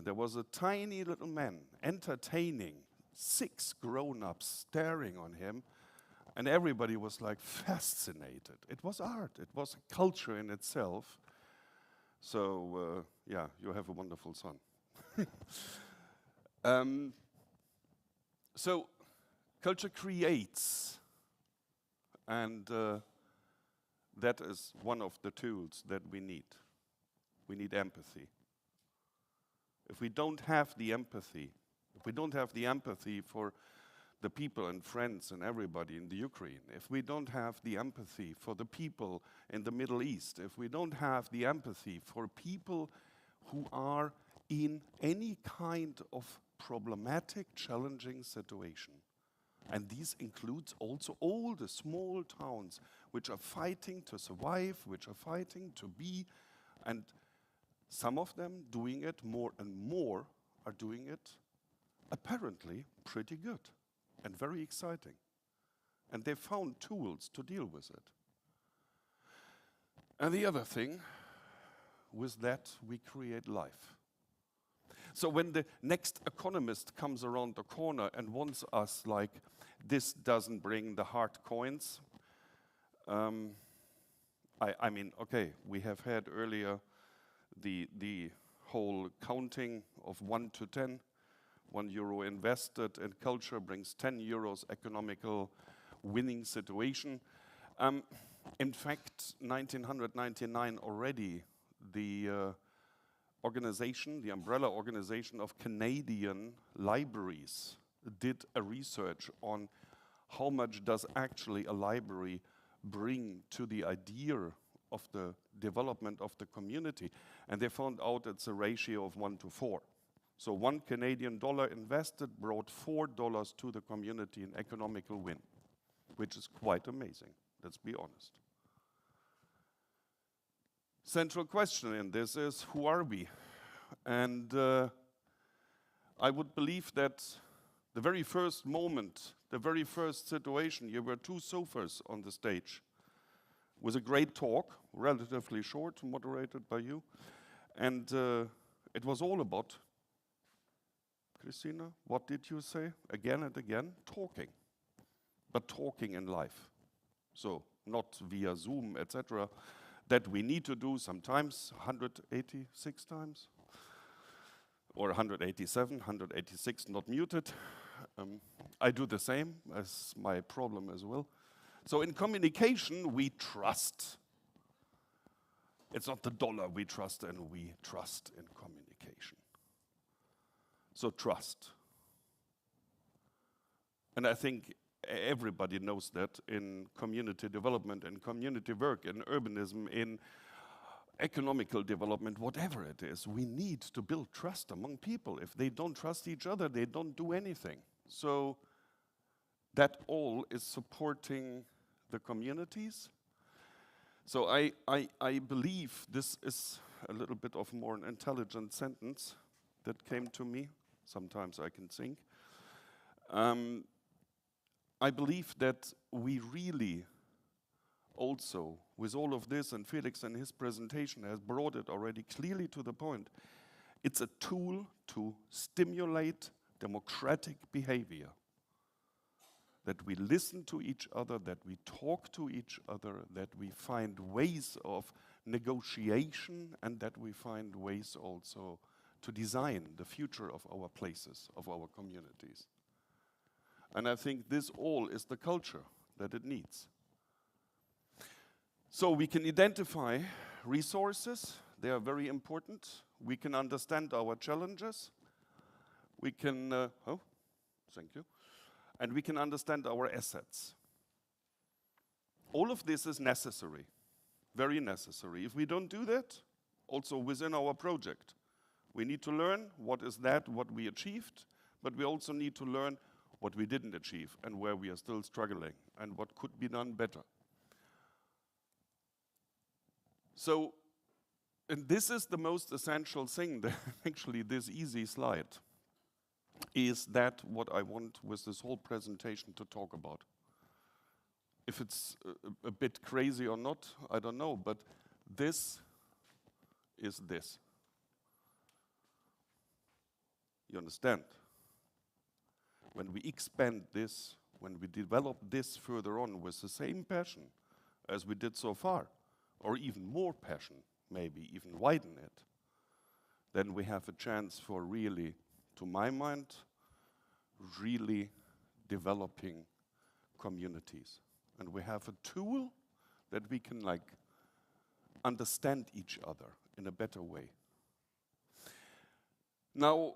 there was a tiny little man entertaining 6 grown-ups staring on him, and everybody was like fascinated. It was art, it was a culture in itself. So, yeah, you have a wonderful son. So, culture creates, and that is one of the tools that we need. We need empathy. If we don't have the empathy, for the people and friends and everybody in the Ukraine, if we don't have the empathy for the people in the Middle East, if we don't have the empathy for people who are in any kind of problematic, challenging situation, and this includes also all the small towns which are fighting to survive, which are fighting to be, and some of them doing it more and more are doing it apparently pretty good and very exciting. And they found tools to deal with it. And the other thing, with that we create life. So when the next economist comes around the corner and wants us like, this doesn't bring the hard coins, I mean, okay, we have had earlier the whole counting of 1 to 10. €1 invested in culture brings 10 euros economical winning situation. In fact, 1999 already, the organization, the umbrella organization of Canadian libraries did a research on how much does actually a library bring to the idea of the development of the community. And they found out it's a ratio of 1 to 4. So $1 Canadian invested brought $4 to the community in economical win, which is quite amazing, let's be honest. Central question in this is, who are we? And I would believe that the very first moment, the very first situation, you were 2 sofas on the stage with a great talk, relatively short, moderated by you. And it was all about, Kristine, what did you say? Again and again, talking. But talking in life. So not via Zoom, etc. That we need to do sometimes 186 times. Or 187, 186, not muted. I do the same, as my problem as well. So in communication, we trust. It's not the dollar we trust, and we trust in communication. So trust. And I think everybody knows that in community development, in community work, in urbanism, in economical development, whatever it is, we need to build trust among people. If they don't trust each other, they don't do anything. So that all is supporting the communities. So I believe this is a little bit of more an intelligent sentence that came to me. Sometimes I can think. I believe that we really also, with all of this, and Felix in his presentation has brought it already clearly to the point, it's a tool to stimulate democratic behavior. That we listen to each other, that we talk to each other, that we find ways of negotiation, and that we find ways also to design the future of our places, of our communities. And I think this all is the culture that it needs. So we can identify resources, they are very important. We can understand our challenges. We can, thank you. And we can understand our assets. All of this is necessary, very necessary. If we don't do that, also within our project, we need to learn what we achieved, but we also need to learn what we didn't achieve and where we are still struggling and what could be done better. So, and this is the most essential thing, that actually this easy slide, is that what I want with this whole presentation to talk about. If it's a bit crazy or not, I don't know, but this is this. You understand? When we expand this, when we develop this further on with the same passion as we did so far, or even more passion, maybe even widen it, then we have a chance for really, to my mind, really developing communities. And we have a tool that we can like understand each other in a better way. Now,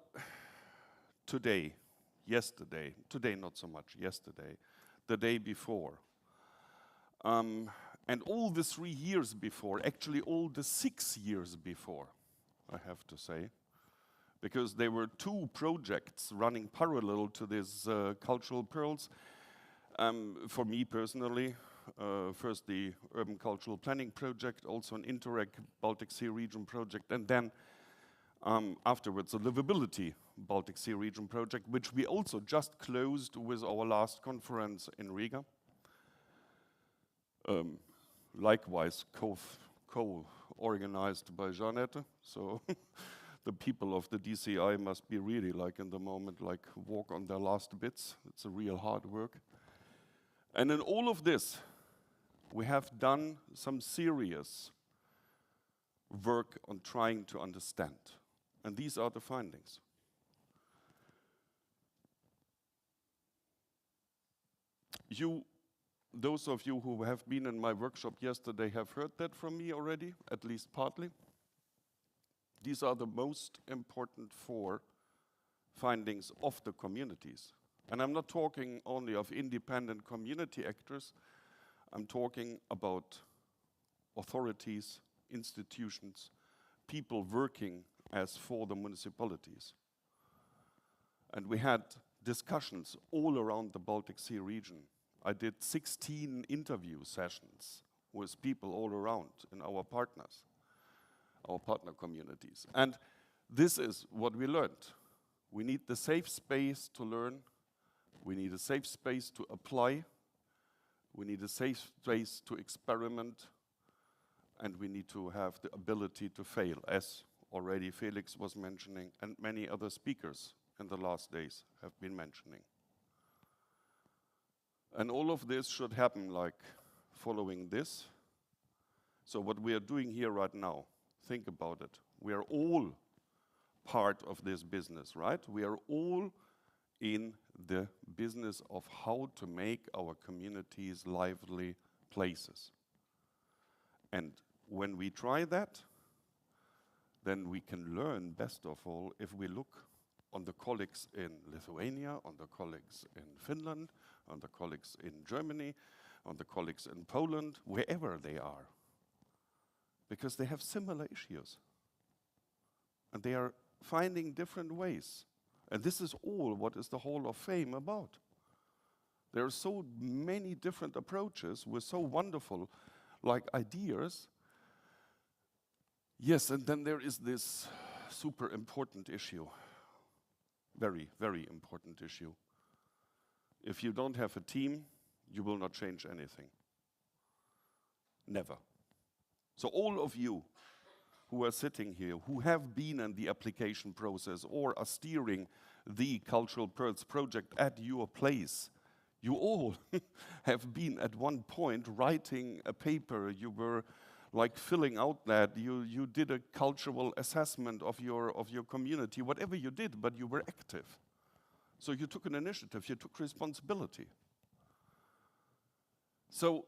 today not so much, yesterday, the day before, and all the 3 years before, actually all the 6 years before, I have to say, because there were 2 projects running parallel to these cultural pearls. For me personally, first the Urban Cultural Planning Project, also an Interreg Baltic Sea Region project, and then afterwards the Livability Baltic Sea Region project, which we also just closed with our last conference in Riga. Likewise, co-organized by Jeanette, so the people of the DCI must be really like in the moment, like walk on their last bits. It's a real hard work. And in all of this, we have done some serious work on trying to understand. And these are the findings. Those of you who have been in my workshop yesterday have heard that from me already, at least partly. These are the most important 4 findings of the communities. And I'm not talking only of independent community actors, I'm talking about authorities, institutions, people working as for the municipalities. And we had discussions all around the Baltic Sea region. I did 16 interview sessions with people all around in our partners, our partner communities. And this is what we learned. We need the safe space to learn. We need a safe space to apply. We need a safe space to experiment. And we need to have the ability to fail, as already Felix was mentioning, and many other speakers in the last days have been mentioning. And all of this should happen like following this. So what we are doing here right now, think about it. We are all part of this business, right? We are all in the business of how to make our communities lively places. And when we try that, then we can learn, best of all, if we look on the colleagues in Lithuania, on the colleagues in Finland, on the colleagues in Germany, on the colleagues in Poland, wherever they are. Because they have similar issues. And they are finding different ways. And this is all what is the Hall of Fame about. There are so many different approaches with so wonderful like ideas. Yes, and then there is this super important issue. Very, very important issue. If you don't have a team, you will not change anything. Never. So all of you who are sitting here, who have been in the application process or are steering the Cultural Pearls project at your place, you all have been at one point writing a paper, you were like filling out that, you did a cultural assessment of your community, whatever you did, but you were active. So you took an initiative, you took responsibility. So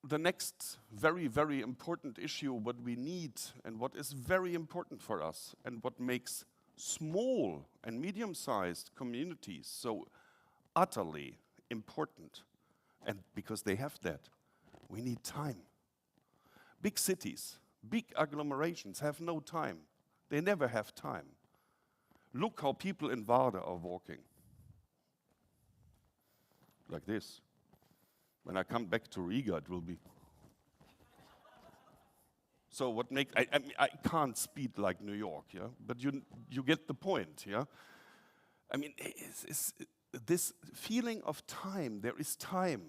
the next very, very important issue, what we need and what is very important for us and what makes small and medium-sized communities so utterly important, and because they have that, we need time. Big cities, big agglomerations have no time. They never have time. Look how people in Varda are walking. Like this. When I come back to Riga, it will be. So what makes, I can't speed like New York, yeah? But you get the point, yeah? I mean, it's this feeling of time, there is time.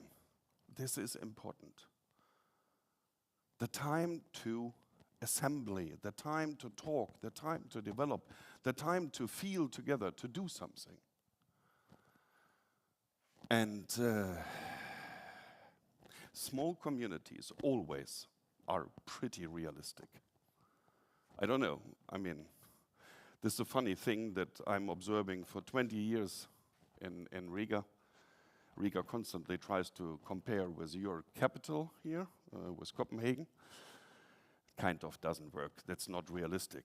This is important. The time to assembly, the time to talk, the time to develop, the time to feel together, to do something. And small communities always are pretty realistic. I don't know, I mean, this is a funny thing that I'm observing for 20 years in Riga. Riga constantly tries to compare with your capital here, with Copenhagen. Kind of doesn't work, that's not realistic.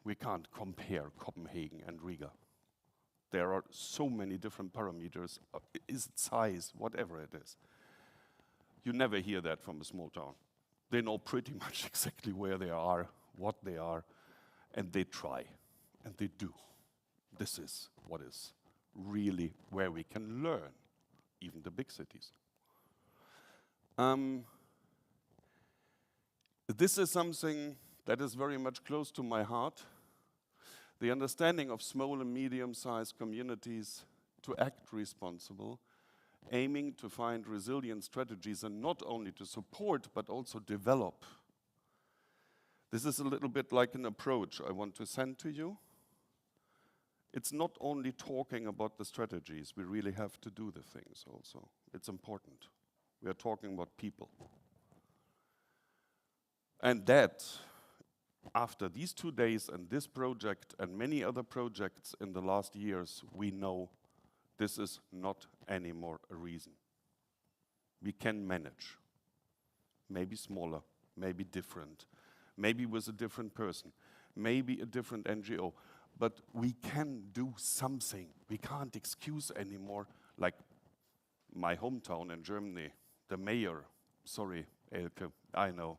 We can't compare Copenhagen and Riga. There are so many different parameters, is it size, whatever it is. You never hear that from a small town. They know pretty much exactly where they are, what they are, and they try, and they do. This is what is really where we can learn, even the big cities. This is something that is very much close to my heart. The understanding of small and medium-sized communities to act responsible, aiming to find resilient strategies and not only to support but also develop. This is a little bit like an approach I want to send to you. It's not only talking about the strategies, we really have to do the things also. It's important. We are talking about people. And that, after these 2 days and this project and many other projects in the last years, we know this is not anymore a reason. We can manage. Maybe smaller, maybe different, maybe with a different person, maybe a different NGO. But we can do something. We can't excuse anymore, like my hometown in Germany, the mayor, sorry, Elke, I know.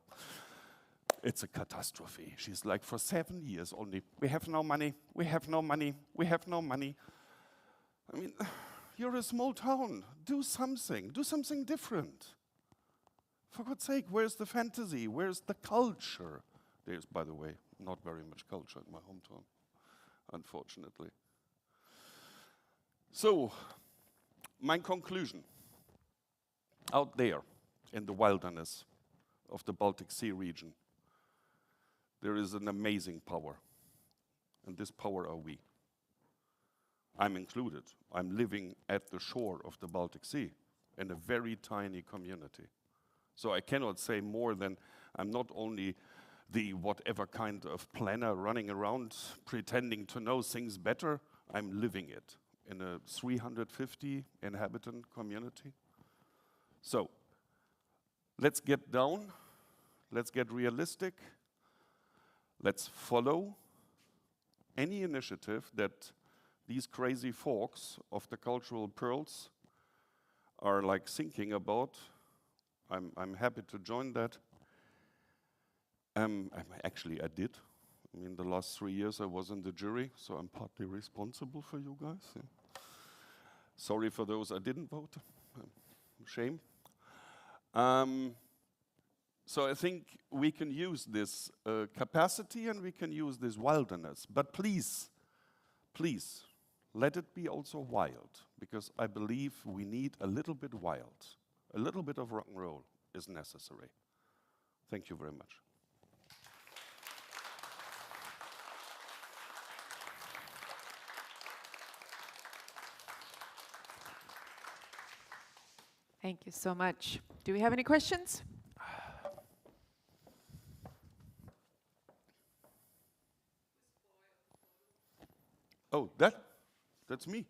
It's a catastrophe. She's like, for 7 years only, we have no money, we have no money, we have no money. I mean, you're a small town. Do something different. For God's sake, where's the fantasy? Where's the culture? There's, by the way, not very much culture in my hometown, unfortunately. So, my conclusion, out there in the wilderness of the Baltic Sea region, there is an amazing power, and this power are we. I'm included. I'm living at the shore of the Baltic Sea in a very tiny community. So I cannot say more than I'm not only the whatever kind of planner running around pretending to know things better, I'm living it in a 350 inhabitant community. So let's get down, let's get realistic, let's follow any initiative that these crazy folks of the cultural pearls are like thinking about. I'm happy to join that. Actually, I did. I mean, the last 3 years I was in the jury, so I'm partly responsible for you guys. Yeah. Sorry for those I didn't vote. Shame. So I think we can use this capacity and we can use this wilderness. But please, please, let it be also wild, because I believe we need a little bit wild. A little bit of rock and roll is necessary. Thank you very much. Thank you so much. Do we have any questions? Oh, that's me.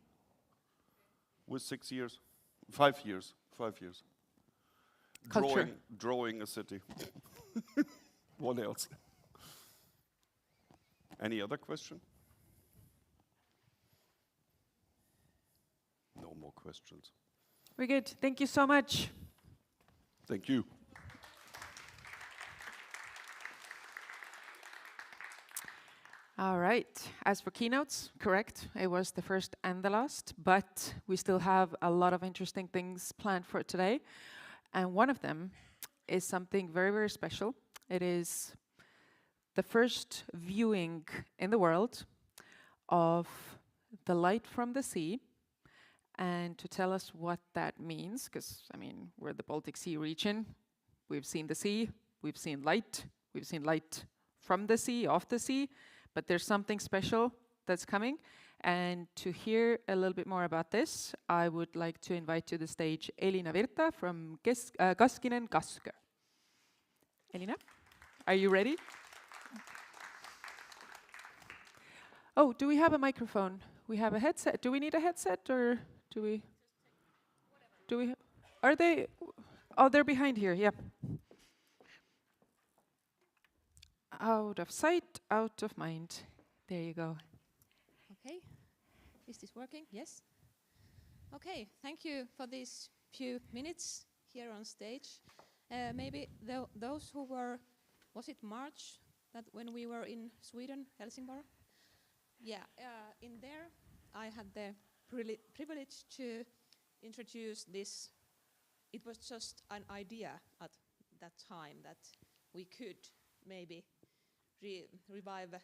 With 6 years, 5 years, 5 years. Culture. Drawing a city. What else? Any other question? No more questions. We're good. Thank you so much. Thank you. All right. As for keynotes, correct, it was the first and the last, but we still have a lot of interesting things planned for today. And one of them is something very, very special. It is the first viewing in the world of the light from the sea. And to tell us what that means, because, I mean, we're the Baltic Sea region. We've seen the sea, we've seen light from the sea, off the sea, but there's something special that's coming. And to hear a little bit more about this, I would like to invite to the stage Elina Virta from Kaskinen Kaskö. Elina, are you ready? Oh, do we have a microphone? We have a headset. Do we need a headset, or do we? Are they? Oh, they're behind here. Yeah. Out of sight, out of mind. There you go. Okay. Is this working? Yes. Okay. Thank you for these few minutes here on stage. Maybe those who were, was it March that when we were in Sweden, Helsingborg? Yeah. In there, I had the privilege to introduce this. It was just an idea at that time that we could maybe revive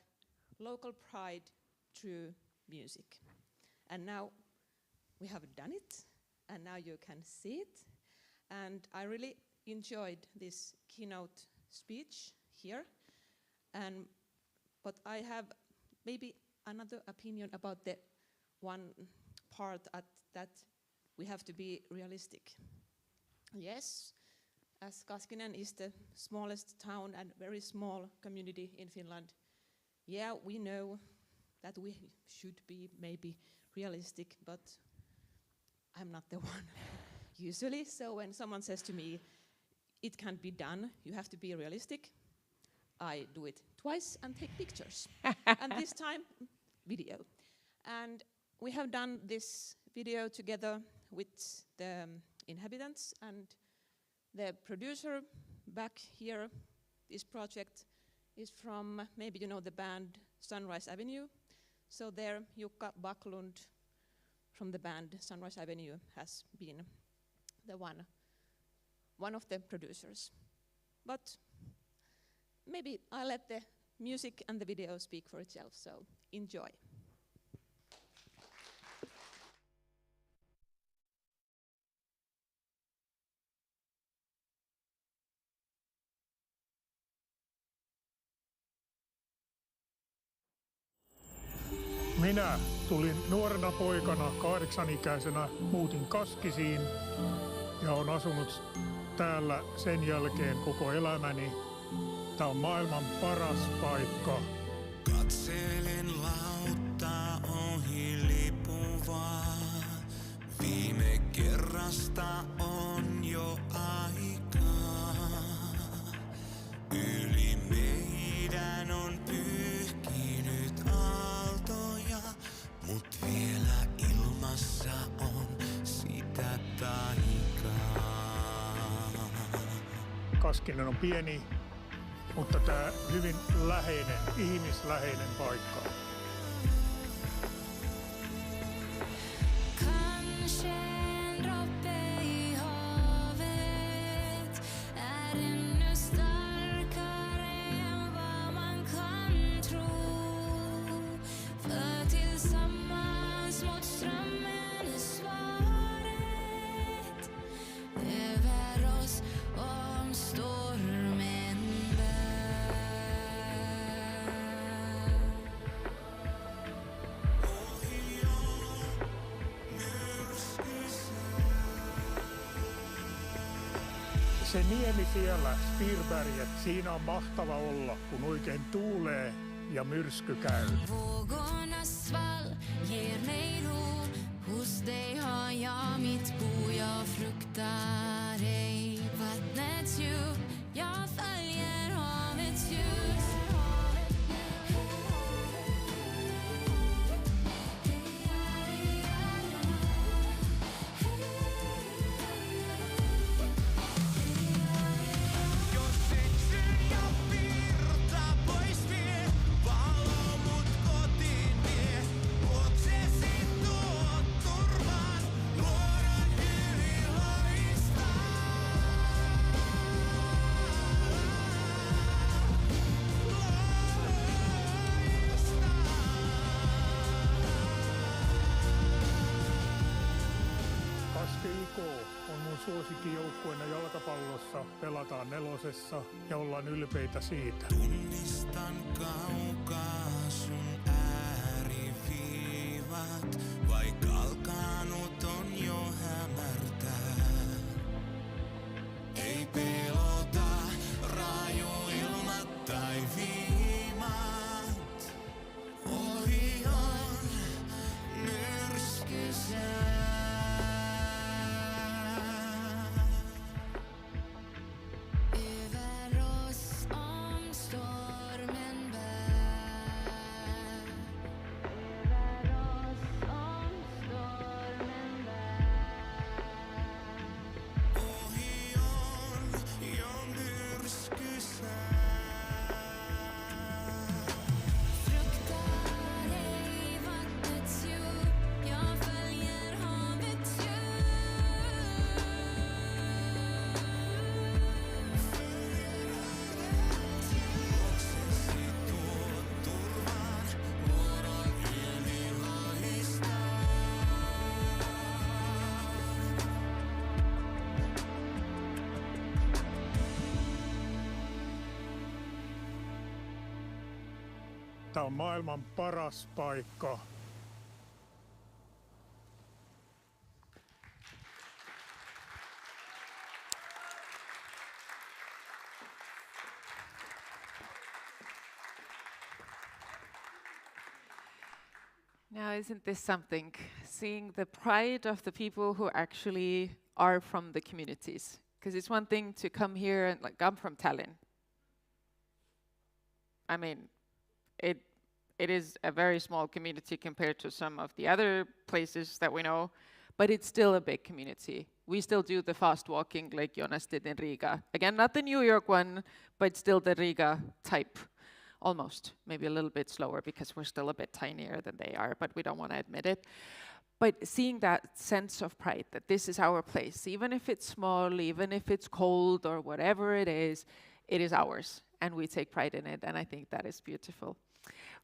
local pride through music. And now we have done it, and now you can see it. And I really enjoyed this keynote speech here. But I have maybe another opinion about the one part that we have to be realistic. Yes, as Kaskinen is the smallest town and very small community in Finland, yeah, we know that we should be maybe realistic, but I'm not the one usually. So when someone says to me, it can't be done, you have to be realistic, I do it twice and take pictures. And this time, video. And we have done this video together with the inhabitants and the producer back here. This project is from, maybe you know the band Sunrise Avenue. So there Jukka Backlund from the band Sunrise Avenue has been the one of the producers. But maybe I'll let the music and the video speak for itself, so enjoy. Minä tulin nuorena poikana, 8-ikäisenä, muutin Kaskisiin ja olen asunut täällä sen jälkeen koko elämäni. Tää on maailman paras paikka. Katselen lauttaa ohi lipuvaa. Viime kerrasta on jo aikaa. Yli meidän on pyyhkinyt aaltoja, mut vielä ilmassa on sitä taikaa. Kaskinen on pieni, mutta tää hyvin läheinen, ihmisläheinen paikka. Se niemi siellä, Spirberget, siinä on mahtava olla, kun oikein tuulee ja myrsky käy. Vågornas svall ger mig ro. Hos dig har jag mitt bo, jag fruktar ej. Vattnets djup, jag följer havets ljus. mun suosikkijoukkueena jalkapallossa pelataan 4. ja ollaan ylpeitä siitä. Tunnistan kaukaa sun ääriviivat, vaikka alkanut on jo hämärtää. Ei pelota raju ilmat tai viimat, ohi on myrskysää. Över oss om stormen bär. Över oss om stormen bär. Ohi on jo myrskysää. Fruktar ej vattnets djup, jag följer havets Luoksesi tuot turvaan, vuoron yli lohistaa. Tää on maailman paras paikka. Now, isn't this something? Seeing the pride of the people who actually are from the communities. Because it's one thing to come here and, like, I'm from Tallinn. I mean, it is a very small community compared to some of the other places that we know, but it's still a big community. We still do the fast walking like Jonas did in Riga. Again, not the New York one, but still the Riga type. Almost, maybe a little bit slower because we're still a bit tinier than they are, but we don't want to admit it. But seeing that sense of pride, that this is our place, even if it's small, even if it's cold or whatever it is ours, and we take pride in it, and I think that is beautiful.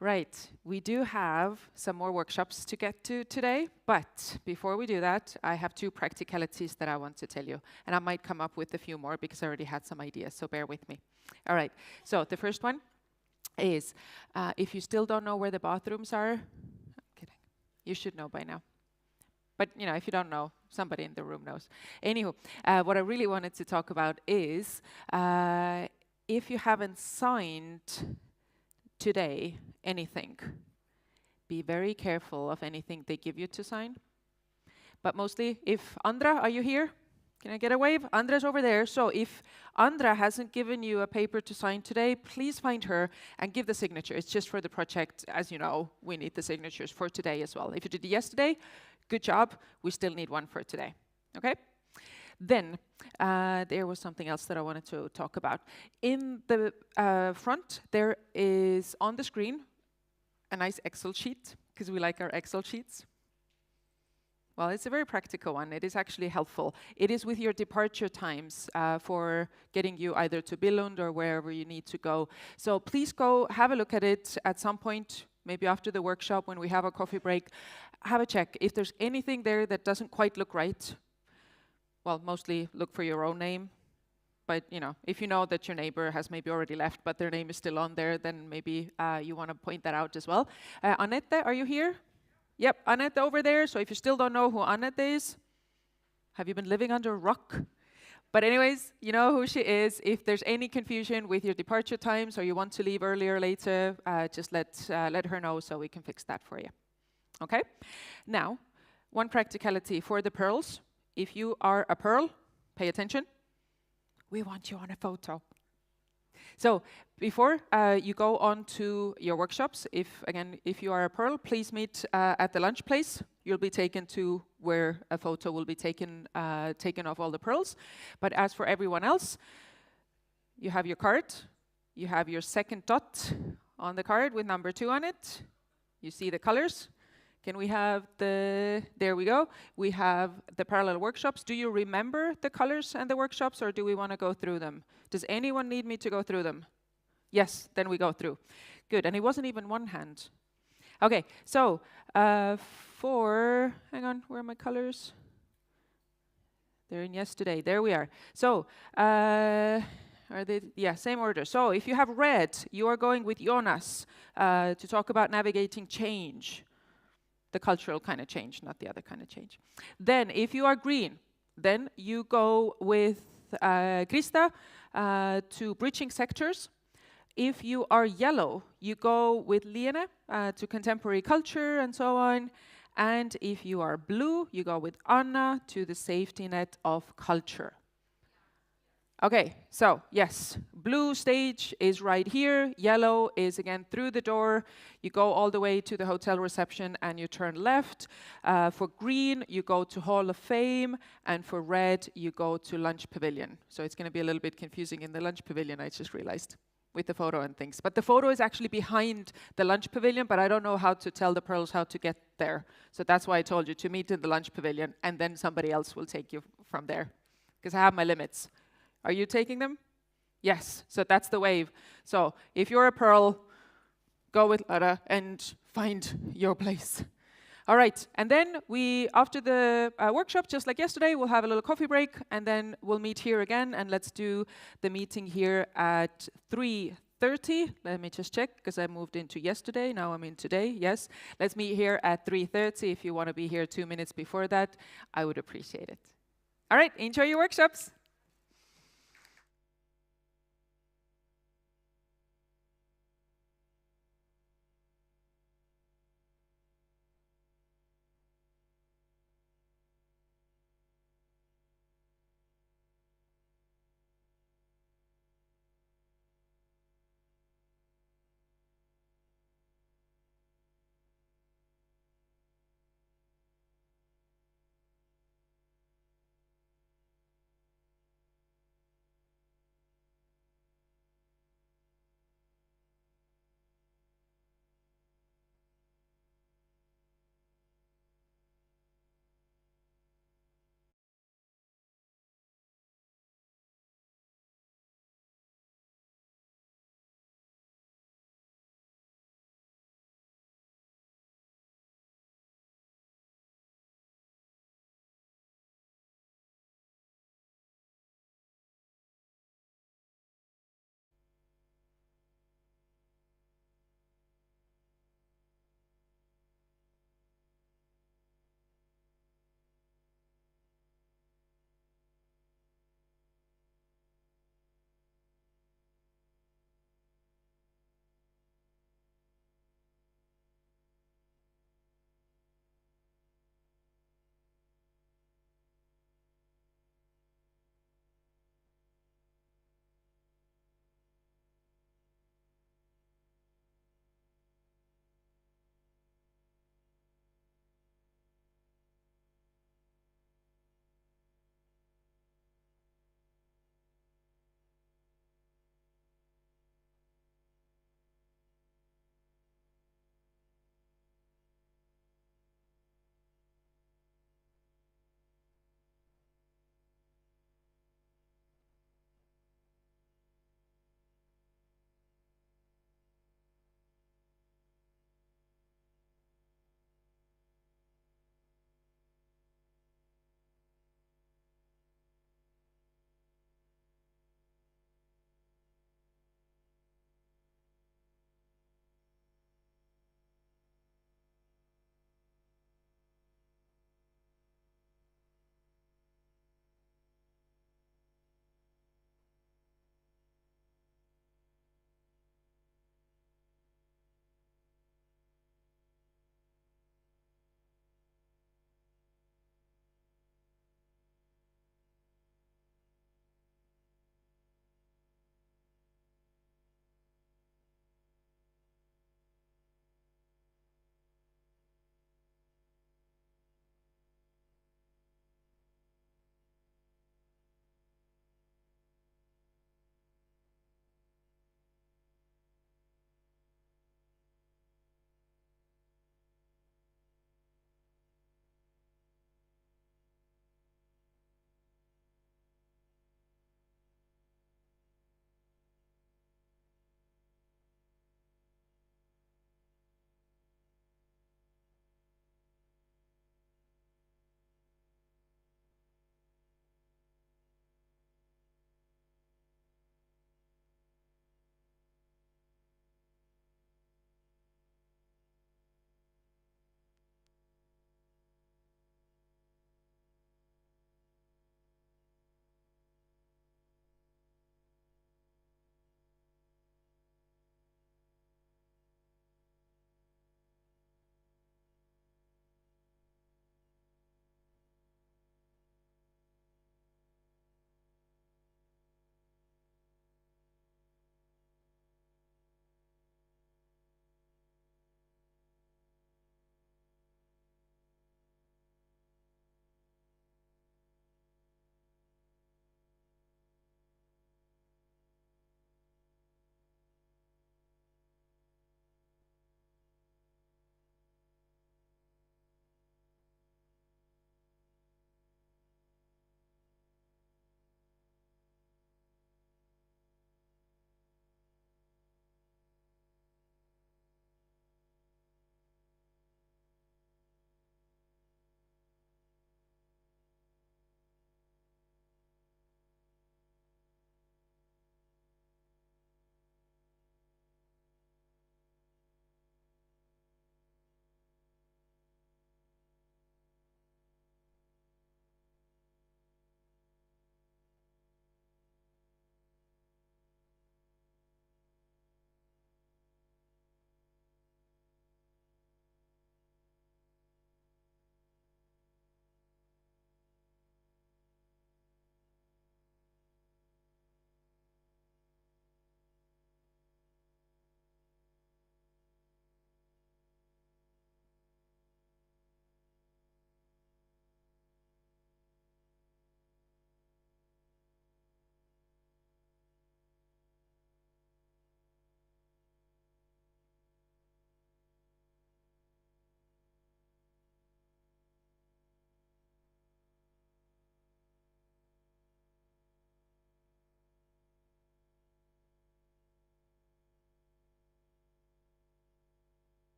Right, we do have some more workshops to get to today, but before we do that, I have 2 practicalities that I want to tell you, and I might come up with a few more because I already had some ideas, so bear with me. All right, so the first one is, if you still don't know where the bathrooms are, I'm kidding, you should know by now. But, you know, if you don't know, somebody in the room knows. Anywho, what I really wanted to talk about is, if you haven't signed today anything, be very careful of anything they give you to sign. But mostly, if Andra, are you here? Can I get a wave? Andra's over there. So if Andra hasn't given you a paper to sign today, please find her and give the signature. It's just for the project. As you know, we need the signatures for today as well. If you did it yesterday, good job. We still need one for today. Okay? Then there was something else that I wanted to talk about. In the front, there is on the screen a nice Excel sheet, because we like our Excel sheets. Well, it's a very practical one. It is actually helpful. It is with your departure times for getting you either to Billund or wherever you need to go. So please go have a look at it at some point, maybe after the workshop when we have a coffee break. Have a check. If there's anything there that doesn't quite look right, well, mostly look for your own name. But, you know, if you know that your neighbor has maybe already left, but their name is still on there, then maybe you want to point that out as well. Annette, are you here? Yep, Annette over there. So if you still don't know who Annette is, have you been living under a rock? But anyways, you know who she is. If there's any confusion with your departure times or you want to leave earlier or later, just let her know so we can fix that for you. Okay? Now, one practicality for the pearls. If you are a pearl, pay attention. We want you on a photo. So before you go on to your workshops, if you are a pearl, please meet at the lunch place. You'll be taken to where a photo will be taken of all the pearls. But as for everyone else, you have your card. You have your second dot on the card with number 2 on it. You see the colors. Can we have there we go. We have the parallel workshops. Do you remember the colors and the workshops, or do we want to go through them? Does anyone need me to go through them? Yes, then we go through. Good, and it wasn't even one hand. Okay, so hang on, where are my colors? They're in yesterday. There we are. So, are they? Yeah, same order. So, if you have red, you are going with Jonas to talk about navigating change, the cultural kind of change, not the other kind of change. Then, if you are green, then you go with Krista to breaching sectors. If you are yellow, you go with Lipiņa to contemporary culture and so on. And if you are blue, you go with Anna to the safety net of culture. Okay, so yes, blue stage is right here. Yellow is again through the door. You go all the way to the hotel reception and you turn left. For green, you go to Hall of Fame. And for red, you go to Lunch Pavilion. So it's going to be a little bit confusing in the Lunch Pavilion, I just realized, with the photo and things. But the photo is actually behind the Lunch Pavilion, but I don't know how to tell the pearls how to get there. So that's why I told you to meet in the Lunch Pavilion, and then somebody else will take you from there, because I have my limits. Are you taking them? Yes, so that's the wave. So if you're a pearl, go with Lara and find your place. All right, and then after the workshop, just like yesterday, we'll have a little coffee break, and then we'll meet here again, and let's do the meeting here at 3:30. Let me just check, because I moved into yesterday, now I'm in today, yes. Let's meet here at 3:30. If you want to be here 2 minutes before that, I would appreciate it. All right, enjoy your workshops.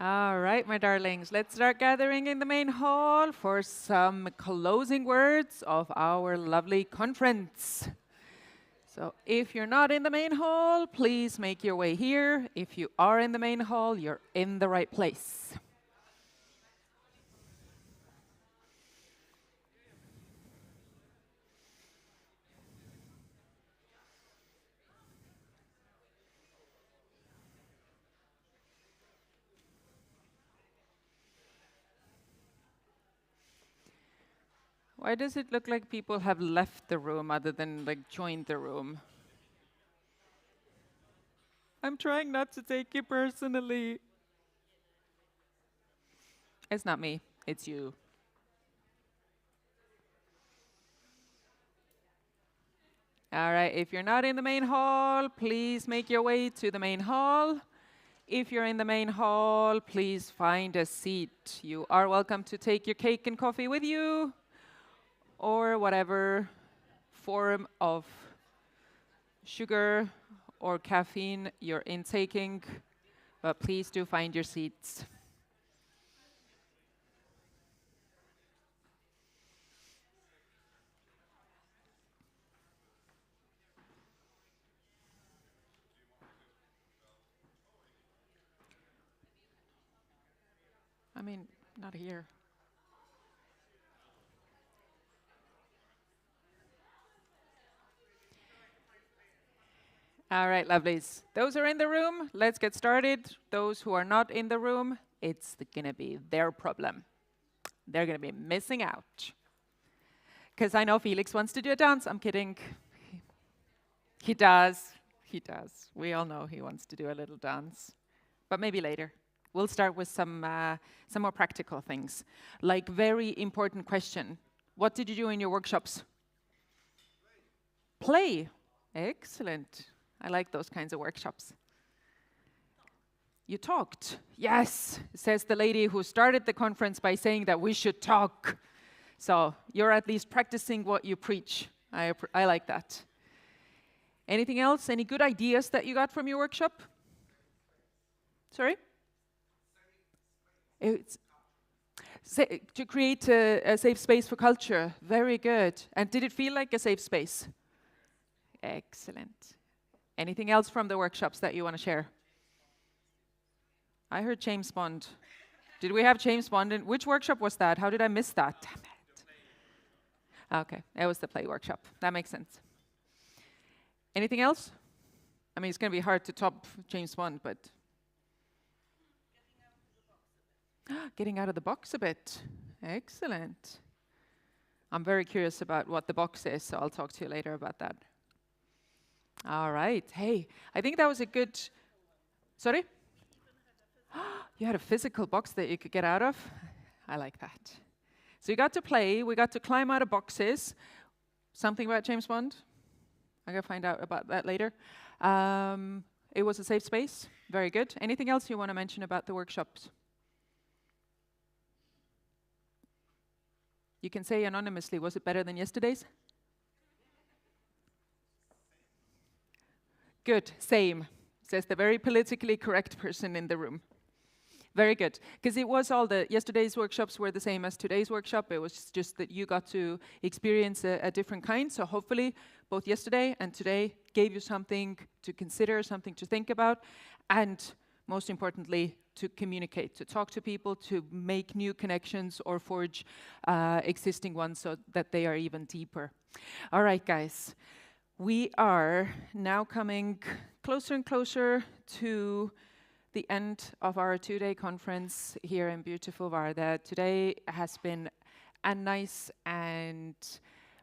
All right, my darlings, let's start gathering in the main hall for some closing words of our lovely conference. So if you're not in the main hall, please make your way here. If you are in the main hall, you're in the right place. Why does it look like people have left the room other than like joined the room? I'm trying not to take it personally. It's not me, it's you. All right, if you're not in the main hall, please make your way to the main hall. If you're in the main hall, please find a seat. You are welcome to take your cake and coffee with you, or whatever form of sugar or caffeine you're intaking, but please do find your seats. I mean, not here. All right, lovelies. Those who are in the room, let's get started. Those who are not in the room, it's gonna be their problem. They're gonna be missing out. Because I know Felix wants to do a dance. I'm kidding. He does. He does. We all know he wants to do a little dance. But maybe later. We'll start with some more practical things. Like, very important question. What did you do in your workshops? Play. Excellent. I like those kinds of workshops. You talked. Yes, says the lady who started the conference by saying that we should talk. So you're at least practicing what you preach. I like that. Anything else? Any good ideas that you got from your workshop? Sorry? It's to create a safe space for culture. Very good. And did it feel like a safe space? Excellent. Anything else from the workshops that you want to share? I heard James Bond. Did we have James Bond? Which workshop was that? How did I miss that? Damn it. Okay, it was the play workshop. That makes sense. Anything else? I mean, it's going to be hard to top James Bond, but... Getting out of the box a bit. Excellent. I'm very curious about what the box is, so I'll talk to you later about that. All right. Hey, I think that was a good... Sorry? You had a physical box that you could get out of? I like that. So you got to play. We got to climb out of boxes. Something about James Bond? I'm going to find out about that later. It was a safe space. Very good. Anything else you want to mention about the workshops? You can say anonymously, was it better than yesterday's? Good, same, says the very politically correct person in the room. Very good, because it was all yesterday's workshops were the same as today's workshop. It was just that you got to experience a different kind. So hopefully both yesterday and today gave you something to consider, something to think about, and most importantly, to communicate, to talk to people, to make new connections or forge existing ones so that they are even deeper. All right, guys. We are now coming closer and closer to the end of our 2-day conference here in beautiful Varda. Today has been a nice and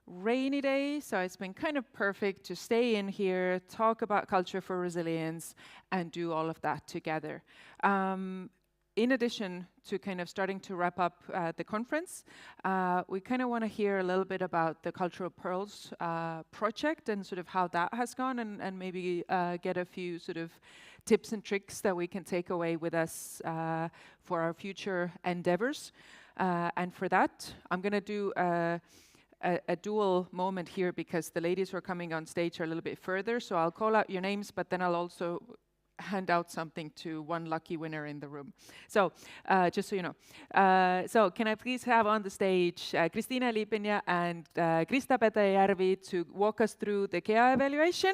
rainy day, so it's been kind of perfect to stay in here, talk about culture for resilience, and do all of that together. In addition to kind of starting to wrap up the conference, we kind of want to hear a little bit about the Cultural Pearls project and sort of how that has gone, and maybe get a few sort of tips and tricks that we can take away with us for our future endeavors. And for that, I'm going to do a dual moment here because the ladies who are coming on stage are a little bit further, so I'll call out your names, but then I'll also hand out something to one lucky winner in the room. So, just so you know. So, can I please have on the stage Kristine Lipiņa and Krista Petäjäjärvi to walk us through the KEA evaluation?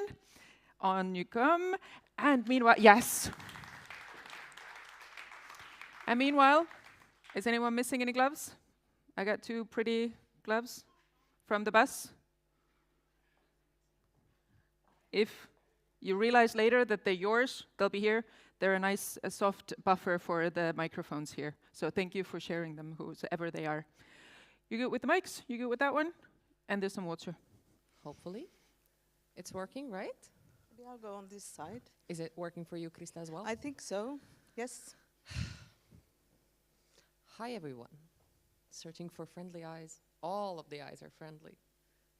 On you come. And meanwhile, yes. And meanwhile, is anyone missing any gloves? I got 2 pretty gloves from the bus. If you realize later that they're yours, they'll be here. They're a nice, soft buffer for the microphones here. So thank you for sharing them, whoever they are. You good with the mics? You good with that one? And there's some water. Hopefully. It's working, right? Maybe I'll go on this side. Is it working for you, Krista, as well? I think so, yes. Hi, everyone. Searching for friendly eyes. All of the eyes are friendly.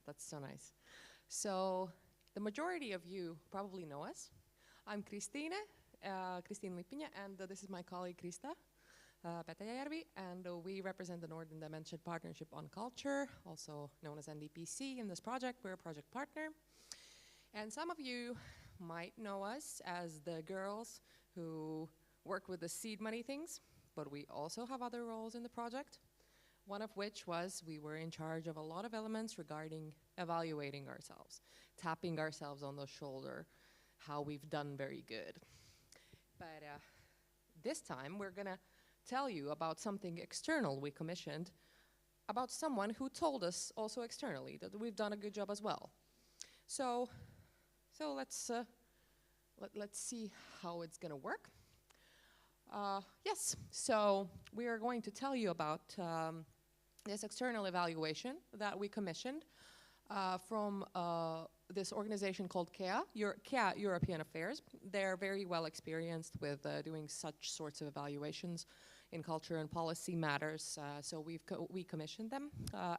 That's so nice. So, the majority of you probably know us. I'm Kristine, Kristine Lipiņa, and this is my colleague Krista Petäjäjärvi, and we represent the Northern Dimension Partnership on Culture, also known as NDPC. In this project, we're a project partner. And some of you might know us as the girls who work with the seed money things, but we also have other roles in the project. One of which was we were in charge of a lot of elements regarding evaluating ourselves, tapping ourselves on the shoulder, how we've done very good. But this time we're gonna tell you about something external we commissioned, about someone who told us also externally that we've done a good job as well. So let's see how it's gonna work. Yes, so we are going to tell you about this external evaluation that we commissioned from this organization called KEA, KEA European Affairs. They're very well experienced with doing such sorts of evaluations in culture and policy matters. So we commissioned them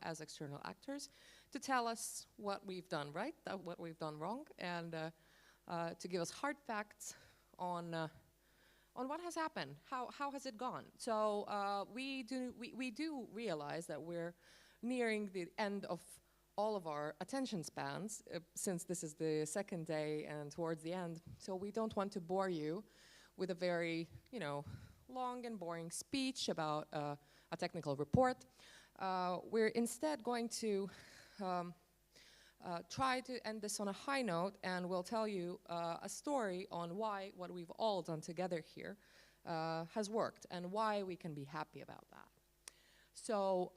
as external actors to tell us what we've done right, what we've done wrong, and to give us hard facts on what has happened, how has it gone. So we do realize that we're nearing the end of all of our attention spans, since this is the second day and towards the end. So we don't want to bore you with a very, long and boring speech about a technical report. We're instead going to try to end this on a high note, and we'll tell you a story on why what we've all done together here has worked and why we can be happy about that. So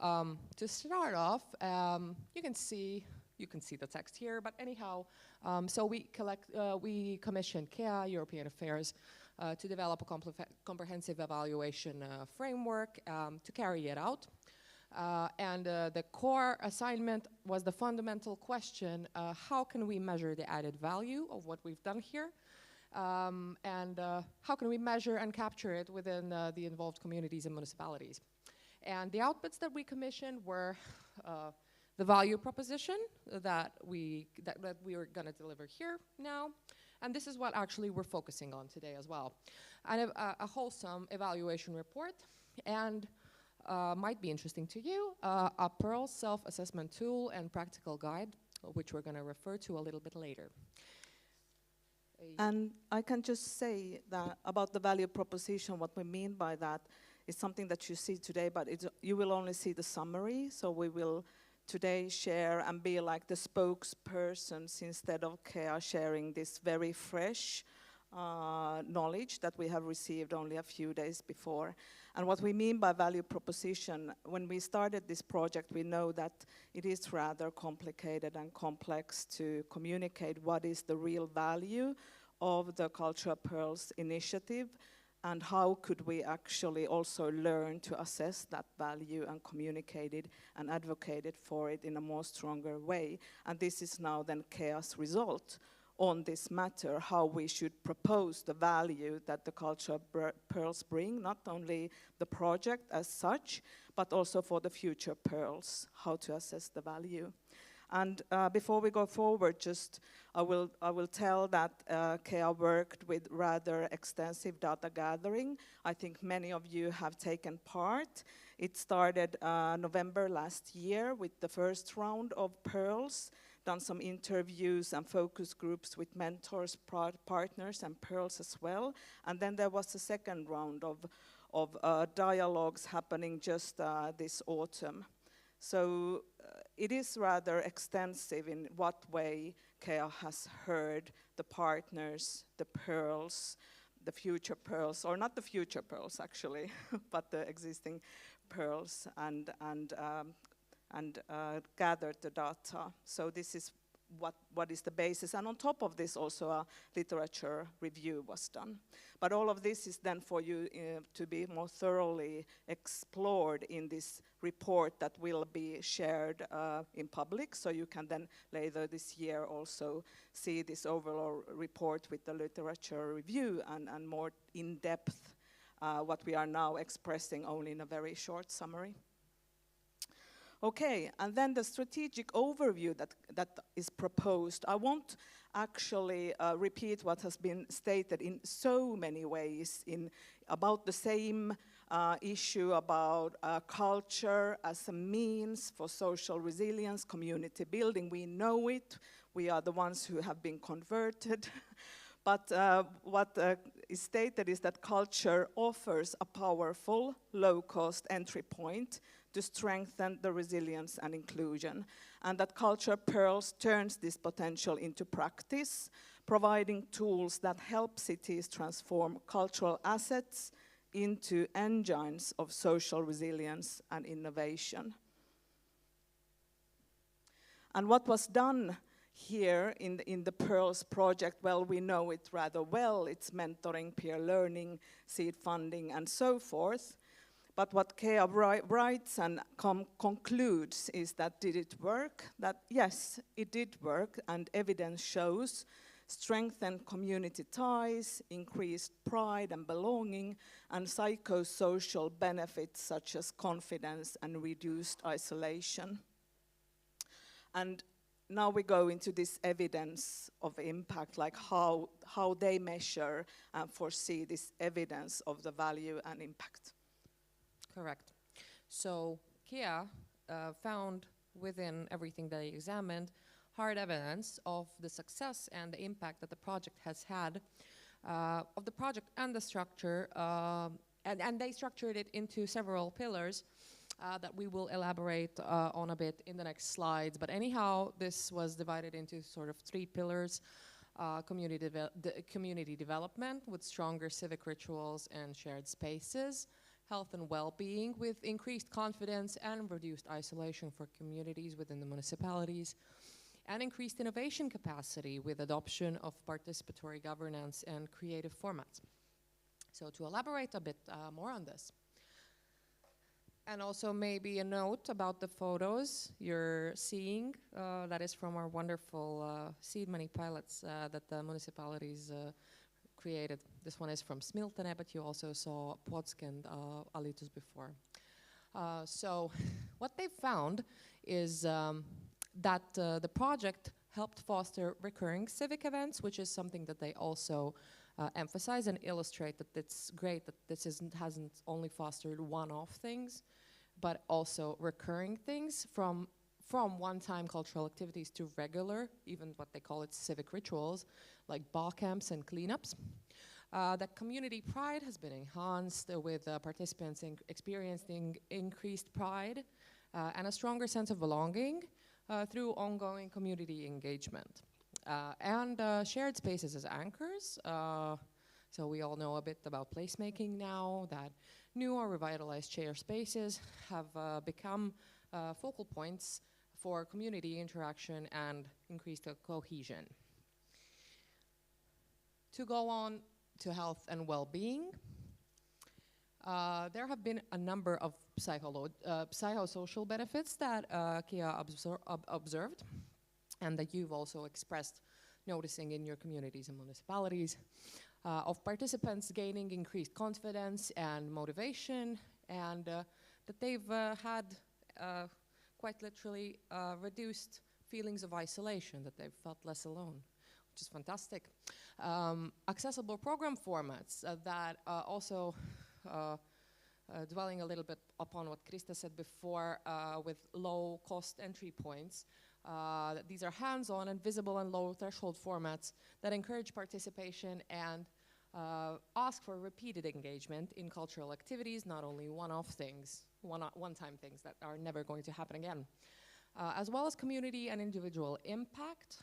to start off, you can see the text here, but anyhow, so we commissioned KEA European Affairs to develop a comprehensive evaluation framework to carry it out. And the core assignment was the fundamental question, how can we measure the added value of what we've done here? And how can we measure and capture it within the involved communities and municipalities? And the outputs that we commissioned were the value proposition that we are going to deliver here now. And this is what actually we're focusing on today as well. And a wholesome evaluation report, and might be interesting to you, a Pearl self-assessment tool and practical guide, which we're going to refer to a little bit later. And I can just say that about the value proposition, what we mean by that is something that you see today, but you will only see the summary. So we will today share and be like the spokespersons instead of KEA sharing this very fresh knowledge that we have received only a few days before. And what we mean by value proposition, when we started this project, we know that it is rather complicated and complex to communicate what is the real value of the Cultural Pearls initiative, and how could we actually also learn to assess that value and communicate it and advocate it for it in a more stronger way. And this is now then KEA's result on this matter, how we should propose the value that the Cultural Pearls bring, not only the project as such, but also for the future pearls, how to assess the value. And before we go forward, just I will tell that KEA worked with rather extensive data gathering. I think many of you have taken part. It started November last year with the first round of pearls done some interviews and focus groups with mentors, partners and pearls as well. And then there was a second round of dialogues happening just this autumn. So it is rather extensive in what way KEA has heard the partners, the pearls, the future pearls, or not the future pearls actually, but the existing pearls, and gathered the data. So this is what is the basis. And on top of this also a literature review was done. But all of this is then for you to be more thoroughly explored in this report that will be shared in public. So you can then later this year also see this overall report with the literature review and more in depth what we are now expressing only in a very short summary. Okay, and then the strategic overview that is proposed. I won't actually repeat what has been stated in so many ways about the same issue about culture as a means for social resilience, community building. We know it. We are the ones who have been converted. But what is stated is that culture offers a powerful, low-cost entry point to strengthen the resilience and inclusion, and that Culture Pearls turns this potential into practice, providing tools that help cities transform cultural assets into engines of social resilience and innovation. And what was done here in the Pearls project, well, we know it rather well. It's mentoring, peer learning, seed funding, and so forth. But what KEA writes and concludes is that did it work? That yes, it did work, and evidence shows strengthened community ties, increased pride and belonging, and psychosocial benefits such as confidence and reduced isolation. And now we go into this evidence of impact, like how they measure and foresee this evidence of the value and impact. Correct. So KEA found within everything they examined hard evidence of the success and the impact that the project has had, of the project and the structure, and they structured it into several pillars that we will elaborate on a bit in the next slides. But anyhow, this was divided into sort of 3 pillars. Community development with stronger civic rituals and shared spaces, health and well-being with increased confidence and reduced isolation for communities within the municipalities, and increased innovation capacity with adoption of participatory governance and creative formats. So to elaborate a bit more on this. And also maybe a note about the photos you're seeing, that is from our wonderful seed money pilots that the municipalities created. This one is from Smiltene, but you also saw Potsk and Alitus before. So what they found is that the project helped foster recurring civic events, which is something that they also emphasize and illustrate, that it's great that this hasn't only fostered one-off things, but also recurring things from one-time cultural activities to regular, even what they call it civic rituals, like ball camps and cleanups. That community pride has been enhanced with participants experiencing increased pride and a stronger sense of belonging through ongoing community engagement. And shared spaces as anchors. So we all know a bit about placemaking now, that new or revitalized shared spaces have become focal points for community interaction and increased cohesion. To go on to health and well-being, there have been a number of psychosocial benefits that KEA observed, and that you've also expressed noticing in your communities and municipalities, of participants gaining increased confidence and motivation, and that they've had quite literally reduced feelings of isolation, that they've felt less alone, which is fantastic. Accessible program formats that also dwelling a little bit upon what Krista said before, with low cost entry points, that these are hands-on and visible and low-threshold formats that encourage participation and ask for repeated engagement in cultural activities, not only one-off things, one-time things that are never going to happen again. As well as community and individual impact.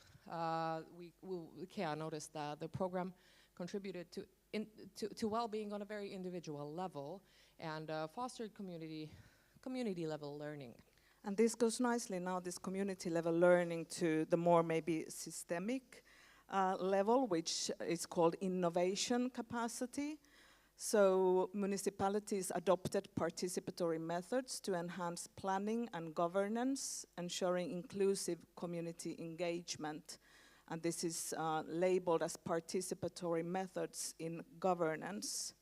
Kea noticed that the program contributed to well-being on a very individual level and fostered community level learning. And this goes nicely now, this community level learning, to the more maybe systemic level, which is called innovation capacity. So municipalities adopted participatory methods to enhance planning and governance, ensuring inclusive community engagement. And this is labeled as participatory methods in governance.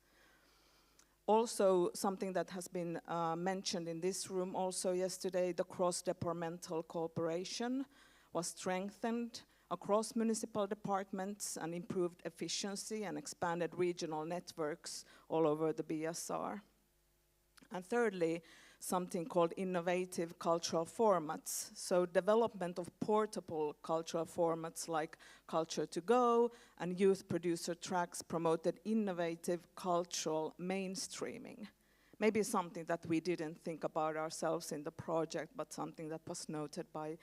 Also, something that has been mentioned in this room also yesterday, the cross-departmental cooperation was strengthened across municipal departments and improved efficiency and expanded regional networks all over the BSR. And thirdly, something called innovative cultural formats. So development of portable cultural formats like Culture to Go and youth producer tracks promoted innovative cultural mainstreaming. Maybe something that we didn't think about ourselves in the project, but something that was noted by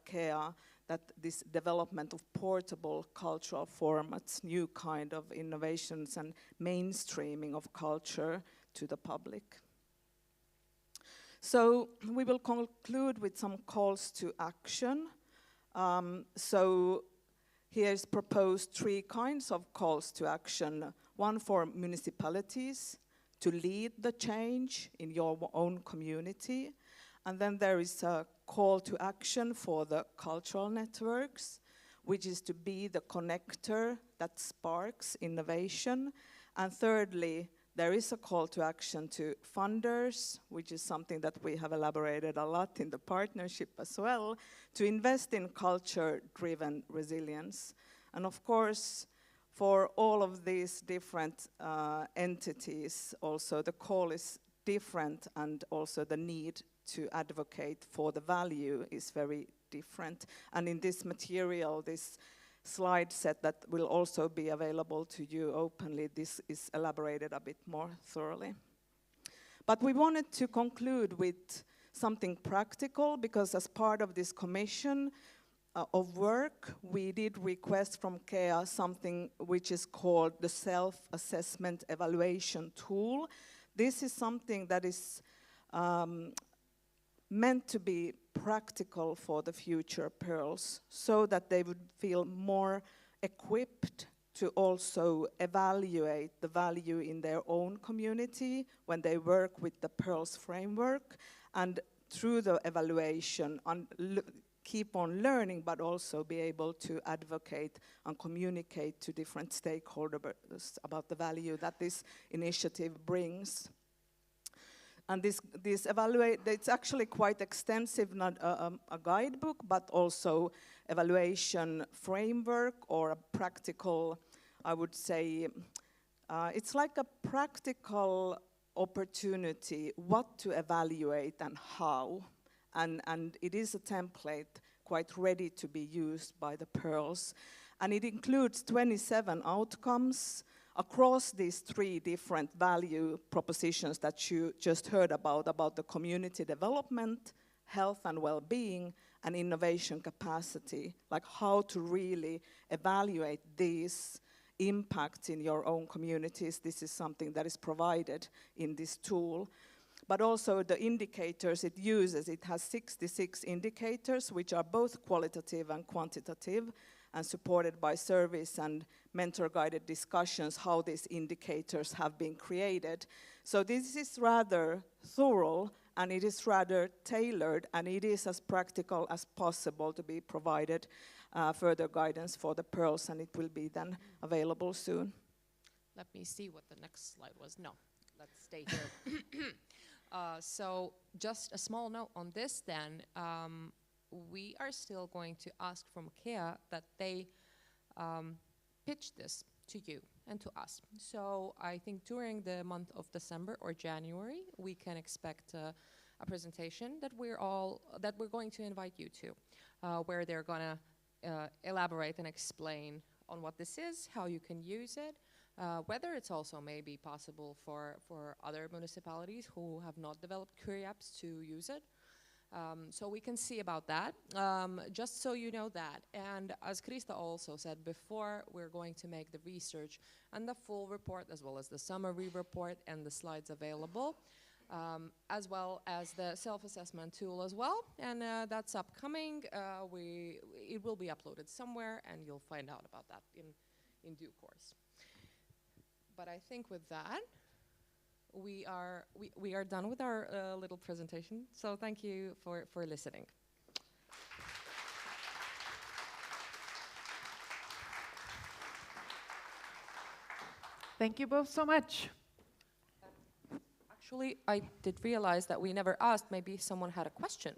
Kea, that this development of portable cultural formats, new kind of innovations and mainstreaming of culture to the public. So we will conclude with some calls to action. So here's proposed 3 kinds of calls to action. One for municipalities to lead the change in your own community. And then there is a call to action for the cultural networks, which is to be the connector that sparks innovation. And thirdly, there is a call to action to funders, which is something that we have elaborated a lot in the partnership as well, to invest in culture-driven resilience. And of course, for all of these different entities, also the call is different, and also the need to advocate for the value is very different. And in this material, this slide set that will also be available to you openly, this is elaborated a bit more thoroughly. But we wanted to conclude with something practical, because as part of this commission of work, we did request from Kea something which is called the self-assessment evaluation tool. This is something that is meant to be practical for the future pearls, so that they would feel more equipped to also evaluate the value in their own community when they work with the pearls framework, and through the evaluation keep on learning, but also be able to advocate and communicate to different stakeholders about the value that this initiative brings. And this it's actually quite extensive, not a guidebook, but also evaluation framework, or a practical, I would say, it's like a practical opportunity what to evaluate and how. And it is a template quite ready to be used by the pearls. And it includes 27 outcomes across these 3 different value propositions that you just heard about the community development, health and well-being, and innovation capacity, like how to really evaluate these impacts in your own communities. This is something that is provided in this tool. But also the indicators it uses, it has 66 indicators, which are both qualitative and quantitative, and supported by surveys and mentor-guided discussions how these indicators have been created. So this is rather thorough, and it is rather tailored, and it is as practical as possible to be provided further guidance for the pearls, and it will be then available soon. Let me see what the next slide was. No, let's stay here. So just a small note on this then. We are still going to ask from Kea that they pitch this to you and to us. So I think during the month of December or January, we can expect a presentation that we're going to invite you to, where they're gonna elaborate and explain on what this is, how you can use it, whether it's also maybe possible for other municipalities who have not developed Curie apps to use it. So we can see about that, just so you know that. And as Krista also said before, we're going to make the research and the full report, as well as the summary report and the slides available, as well as the self-assessment tool as well. And that's upcoming. It will be uploaded somewhere, and you'll find out about that in due course. But I think with that, we are done with our little presentation. So thank you for listening. Thank you both so much. Actually, I did realize that we never asked. Maybe someone had a question,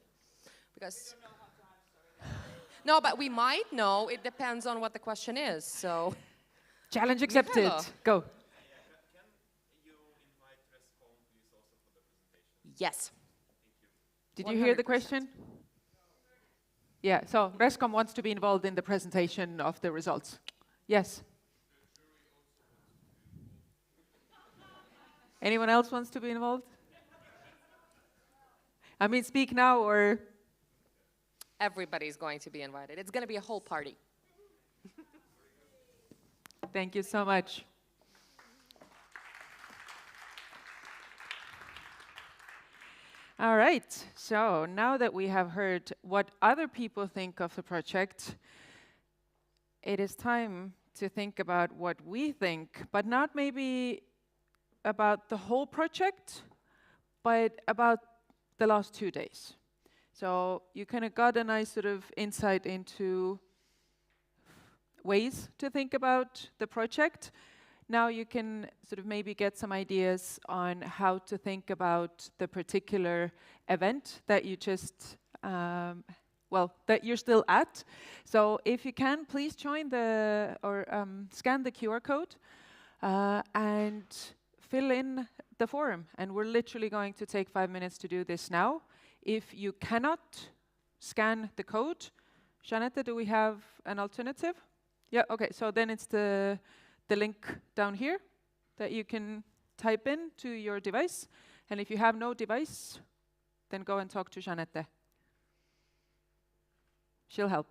because no, but we might know. It depends on what the question is. So Challenge accepted. Michaela. Go. yes. Did you hear the 100%. question? Yeah, so Rescom wants to be involved in the presentation of the results. Yes. Anyone else wants to be involved? I mean, speak now or... Everybody's going to be invited. It's going to be a whole party. Thank you so much. All right, so now that we have heard what other people think of the project, it is time to think about what we think, but not maybe about the whole project, but about the last 2 days. So you kind of got a nice sort of insight into ways to think about the project. Now you can sort of maybe get some ideas on how to think about the particular event that you just, that you're still at. So if you can, please join scan the QR code and fill in the form. And we're literally going to take 5 minutes to do this now. If you cannot scan the code, Jeanette, do we have an alternative? Yeah, okay, so then it's the link down here that you can type in to your device. And if you have no device, then go and talk to Jeanette. She'll help.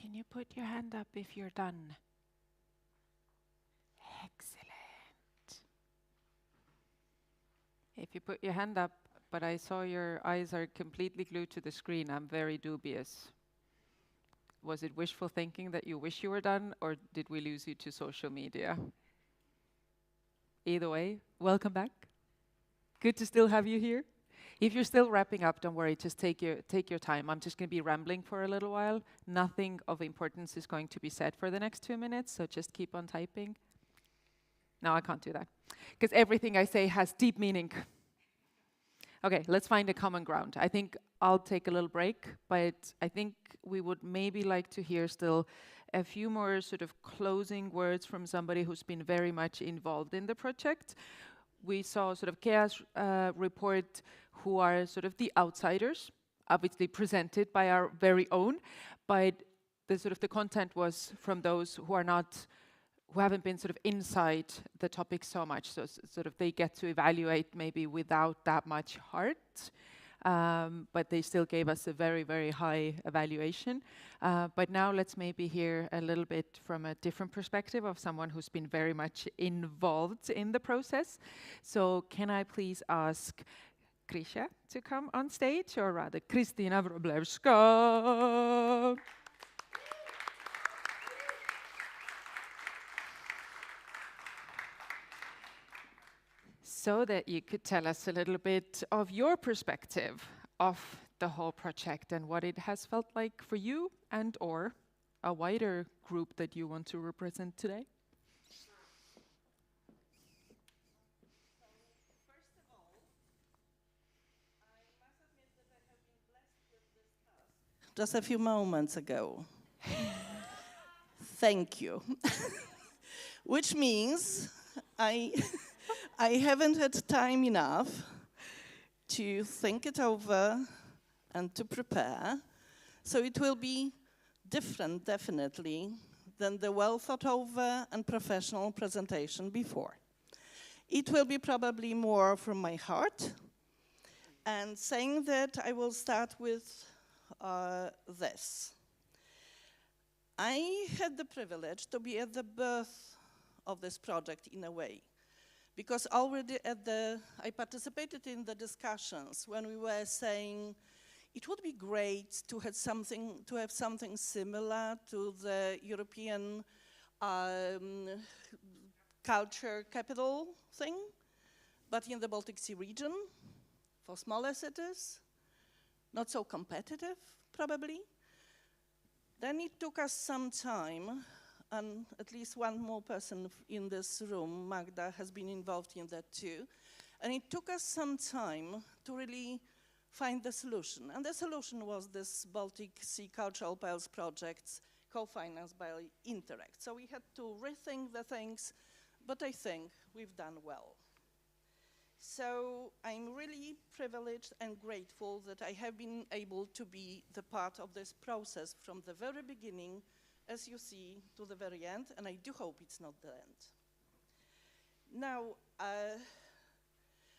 Can you put your hand up if you're done? Excellent. If you put your hand up, but I saw your eyes are completely glued to the screen, I'm very dubious. Was it wishful thinking that you wish you were done, or did we lose you to social media? Either way, welcome back. Good to still have you here. If you're still wrapping up, don't worry, just take your time. I'm just going to be rambling for a little while. Nothing of importance is going to be said for the next 2 minutes, so just keep on typing. No, I can't do that, because everything I say has deep meaning. Okay, let's find a common ground. I think I'll take a little break, but I think we would maybe like to hear still a few more sort of closing words from somebody who's been very much involved in the project. We saw sort of Kea's report, who are sort of the outsiders, obviously presented by our very own, but the sort of the content was from those who are not, who haven't been sort of inside the topic so much, so sort of they get to evaluate maybe without that much heart, but they still gave us a very, very high evaluation. But now let's maybe hear a little bit from a different perspective of someone who's been very much involved in the process. So can I please ask Krista to come on stage, or rather Kristina Wróblewska. So that you could tell us a little bit of your perspective of the whole project and what it has felt like for you and or a wider group that you want to represent today. First of all, I must admit that I have been blessed with this task just a few moments ago. Thank you. Which means I haven't had time enough to think it over and to prepare, so it will be different, definitely, than the well thought over and professional presentation before. It will be probably more from my heart, and saying that, I will start with this. I had the privilege to be at the birth of this project in a way, because already I participated in the discussions when we were saying it would be great to have something similar to the European culture capital thing, but in the Baltic Sea region, for smaller cities, not so competitive, probably. Then it took us some time, and at least one more person in this room, Magda, has been involved in that too. And it took us some time to really find the solution. And the solution was this Baltic Sea Cultural Pearls project, co-financed by Interact. So we had to rethink the things, but I think we've done well. So I'm really privileged and grateful that I have been able to be the part of this process from the very beginning, as you see, to the very end, and I do hope it's not the end. Now,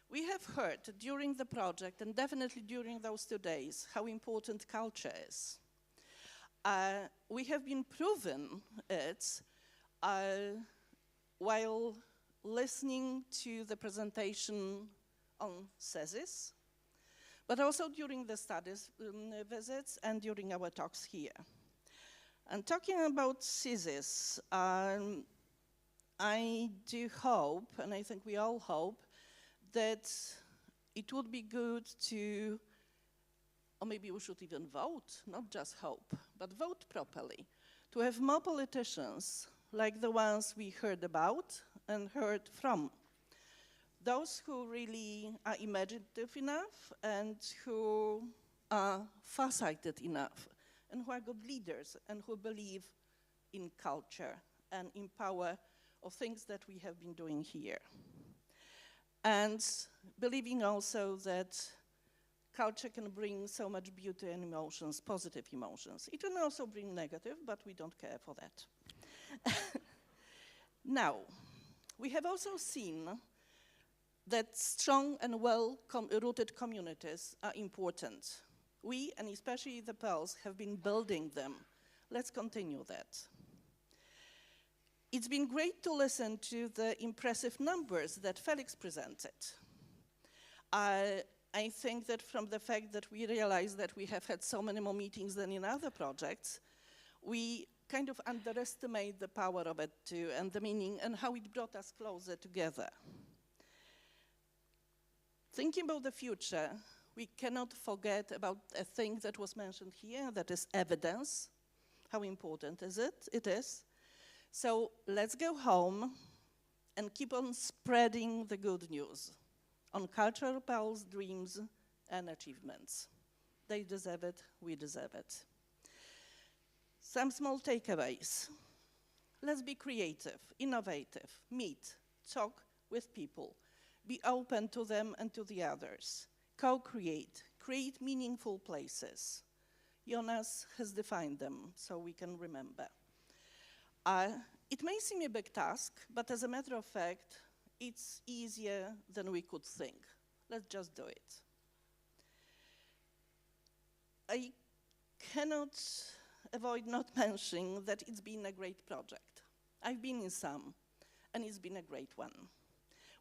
we have heard during the project, and definitely during those 2 days, how important culture is. We have been proven it while listening to the presentation on CESIS, but also during the studies visits and during our talks here. And talking about CESIS, I do hope, and I think we all hope, that it would be good to, or maybe we should even vote, not just hope, but vote properly, to have more politicians like the ones we heard about and heard from. Those who really are imaginative enough and who are farsighted enough, and who are good leaders and who believe in culture and in power of things that we have been doing here. And believing also that culture can bring so much beauty and emotions, positive emotions. It can also bring negative, but we don't care for that. Now, we have also seen that strong and well-rooted communities are important. We, and especially the Pearls, have been building them Let's continue that. It's been great to listen to the impressive numbers that Felix presented. I think that from the fact that we realize that we have had so many more meetings than in other projects, we kind of underestimate the power of it too, and the meaning and how it brought us closer together. Thinking about the future, we cannot forget about a thing that was mentioned here, that is evidence. How important is it? It is. So let's go home and keep on spreading the good news on cultural pulse, dreams, and achievements. They deserve it, we deserve it. Some small takeaways. Let's be creative, innovative, meet, talk with people, be open to them and to the others, co-create, create meaningful places. Jonas has defined them, so we can remember. It may seem a big task, but as a matter of fact, it's easier than we could think. Let's just do it. I cannot avoid not mentioning that it's been a great project. I've been in some, and it's been a great one,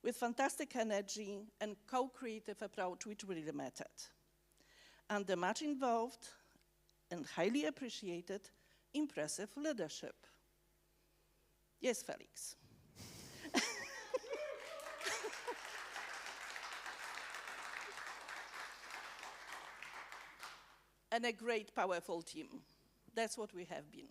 with fantastic energy and co-creative approach, which really mattered. And the much involved and highly appreciated impressive leadership. Yes, Felix. And a great, powerful team. That's what we have been.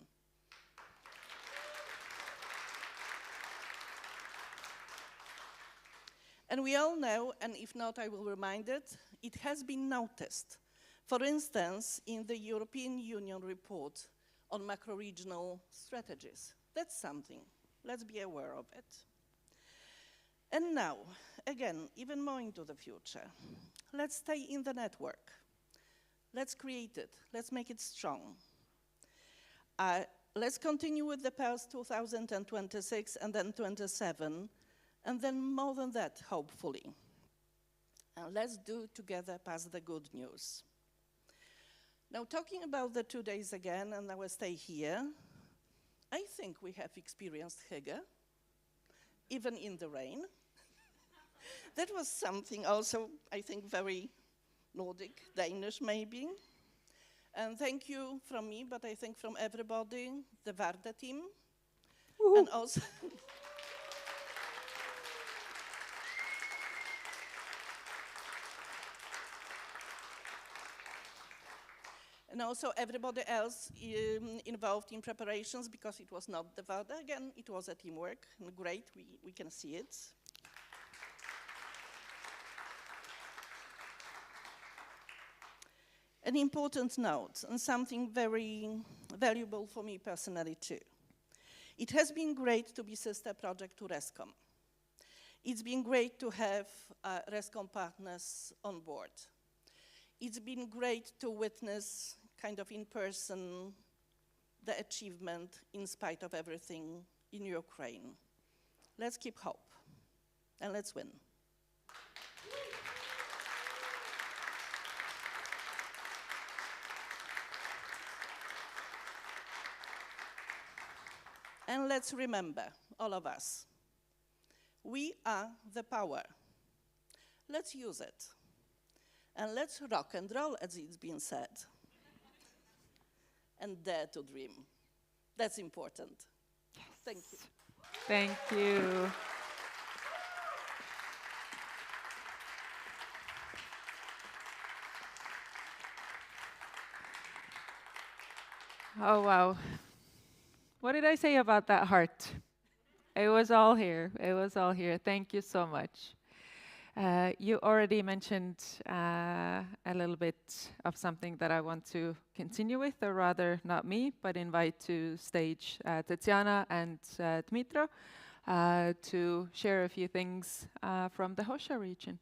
And we all know, and if not, I will remind it, it has been noticed. For instance, in the European Union report on macro-regional strategies. That's something. Let's be aware of it. And now, again, even more into the future. Let's stay in the network. Let's create it. Let's make it strong. Let's continue with the past 2026 and then 27, and then more than that, hopefully. And let's do together past the good news. Now, talking about the 2 days again, and I will stay here, I think we have experienced hygge, even in the rain. That was something also, I think, very Nordic, Danish maybe. And thank you from me, but I think from everybody, the Varda team, and also and also everybody else involved in preparations, because it was not the Varda. Again, it was a teamwork, and great, we can see it. An important note, and something very valuable for me personally too. It has been great to be sister project to RESCOM. It's been great to have RESCOM partners on board. It's been great to witness kind of in person the achievement in spite of everything in Ukraine. Let's keep hope and let's win. And let's remember, all of us, we are the power. Let's use it. And let's rock and roll, as it's been said. And dare to dream. That's important. Yes. Thank you. Thank you. Oh, wow. What did I say about that heart? It was all here. It was all here. Thank you so much. You already mentioned a little bit of something that I want to continue with, or rather not me, but invite to stage Tatiana and Dmitro to share a few things from the Hosha region.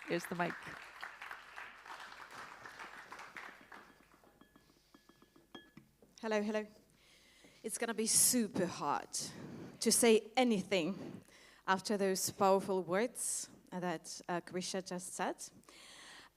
Here's the mic. Hello, hello. It's going to be super hard to say anything after those powerful words that Krista just said.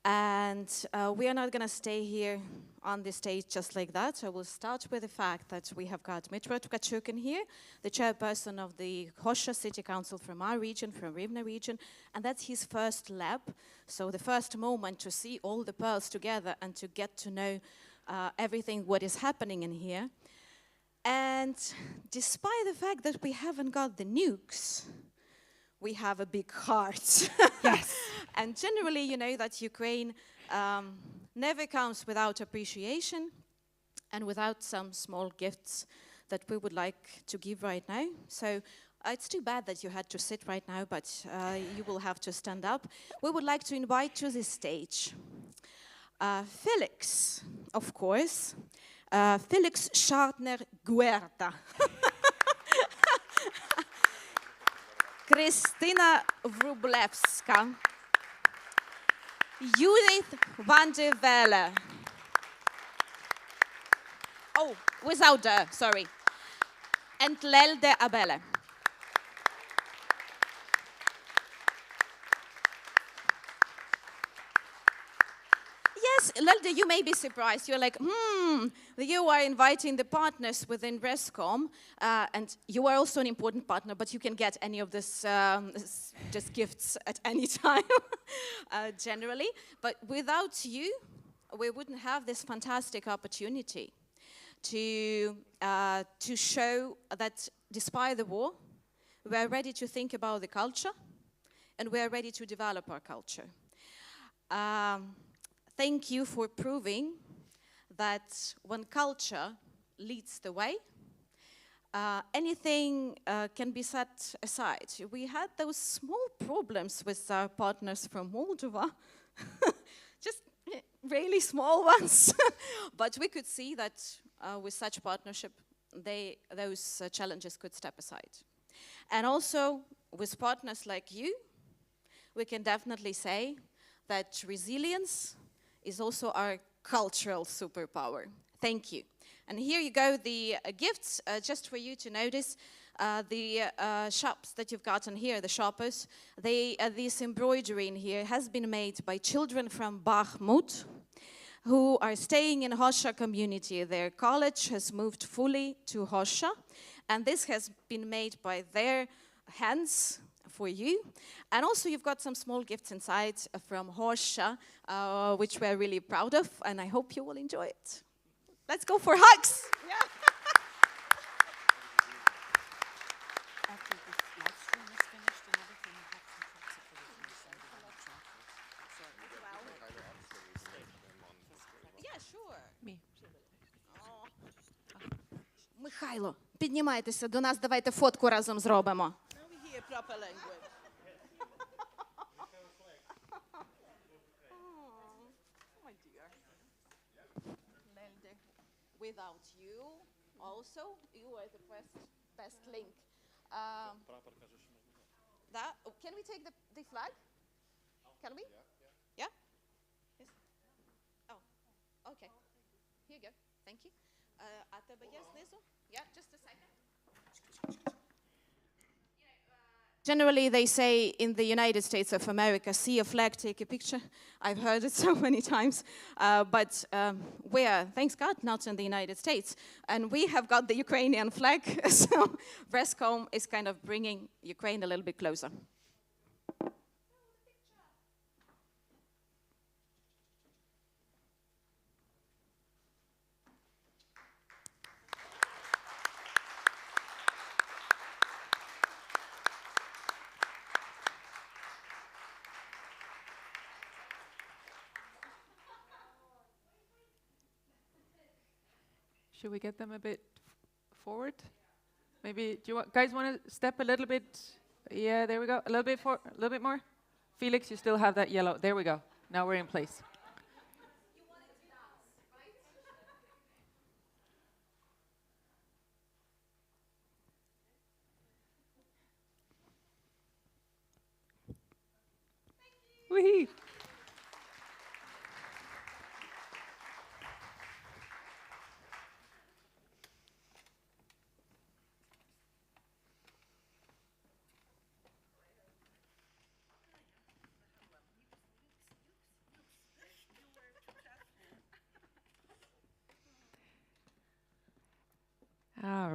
And we are not going to stay here on the stage just like that. So we'll start with the fact that we have got Mitra Tkachuk here, the chairperson of the Hossa City Council from our region, from Rivne region, and that's his first lab. So the first moment to see all the pearls together and to get to know everything what is happening in here. And despite the fact that we haven't got the nukes, we have a big heart. Yes. And generally, you know that Ukraine never comes without appreciation and without some small gifts that we would like to give right now. So it's too bad that you had to sit right now, but you will have to stand up. We would like to invite to the stage Felix, of course. Felix Schartner Guerta. Kristina Wróblewska, Judith van der Velde. Oh, without the, sorry. And Lelde Abele. Yes, Lelde, you may be surprised. You're like, you are inviting the partners within Rescom, and you are also an important partner, but you can get any of this just gifts at any time, generally. But without you, we wouldn't have this fantastic opportunity to show that despite the war, we are ready to think about the culture, and we are ready to develop our culture. Thank you for proving that when culture leads the way, anything can be set aside. We had those small problems with our partners from Moldova, just really small ones. But we could see that with such partnership, those challenges could step aside. And also, with partners like you, we can definitely say that resilience is also our cultural superpower. Thank you. And here you go, the gifts, just for you to notice. The shops that you've gotten here, the shoppers, this embroidery in here has been made by children from Bakhmut who are staying in Hossa community. Their college has moved fully to Hossa, and this has been made by their hands for you. And also you've got some small gifts inside from Hossa, which we're really proud of, and I hope you will enjoy it. Let's go for hugs. Yeah. After this live stream is finished and everything, we have some photos of the Yeah, sure. Me. Михайло, піднімайтеся до нас, давайте фотку разом зробимо. Now we hear proper language. My dear. Lelde, without you, also, you are the best link. Can we take the flag? Can we? Yeah? Yes. Oh, okay. Here you go. Thank you. А тебе є знизу? Yeah, just a second. Generally, they say in the United States of America, see a flag, take a picture. I've heard it so many times. But we are, thanks God, not in the United States. And we have got the Ukrainian flag, so Rescom is kind of bringing Ukraine a little bit closer. Should we get them a bit forward? Maybe, do you guys want to step a little bit? Yeah, there we go. A little bit more. Felix, you still have that yellow. There we go. Now we're in place. Wee.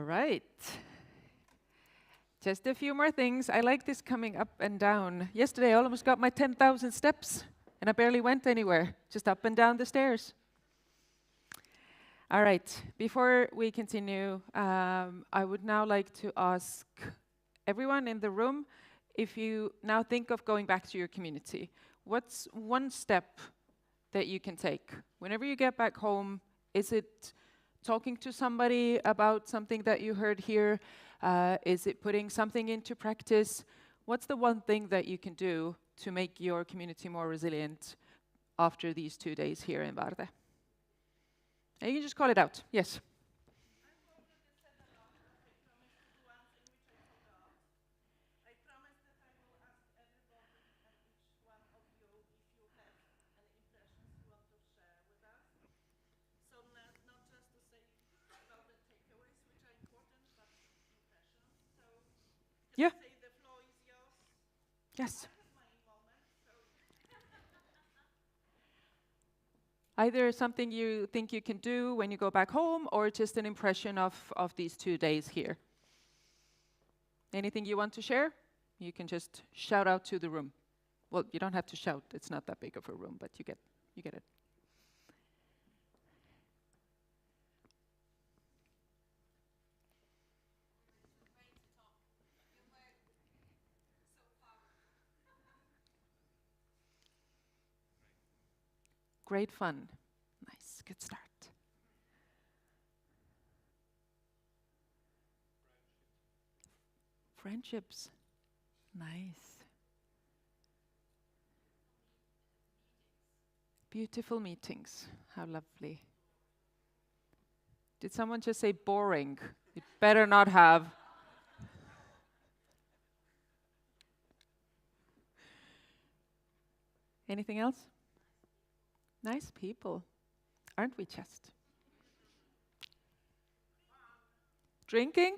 right. Just a few more things. I like this coming up and down. Yesterday I almost got my 10,000 steps and I barely went anywhere, just up and down the stairs. All right, before we continue, I would now like to ask everyone in the room, if you now think of going back to your community, what's one step that you can take? Whenever you get back home, is it talking to somebody about something that you heard here? Is it putting something into practice? What's the one thing that you can do to make your community more resilient after these 2 days here in Varde? And you can just call it out. Yes. Yeah. Yes. Either something you think you can do when you go back home, or just an impression of these 2 days here. Anything you want to share? You can just shout out to the room. Well, you don't have to shout. It's not that big of a room, but you get it. Great fun. Nice, good start. Friendships. Nice. Beautiful meetings. How lovely. Did someone just say boring? It better not have. Anything else? Nice people, aren't we just? Drinking?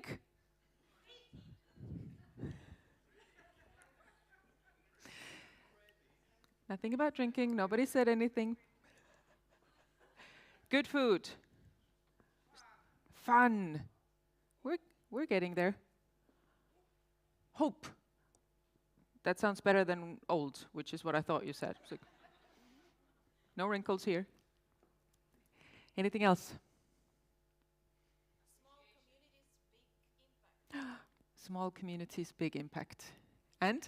Nothing about drinking, nobody said anything. Good food. Fun. We're getting there. Hope. That sounds better than old, which is what I thought you said. So no wrinkles here. Anything else? Small communities, big impact. And?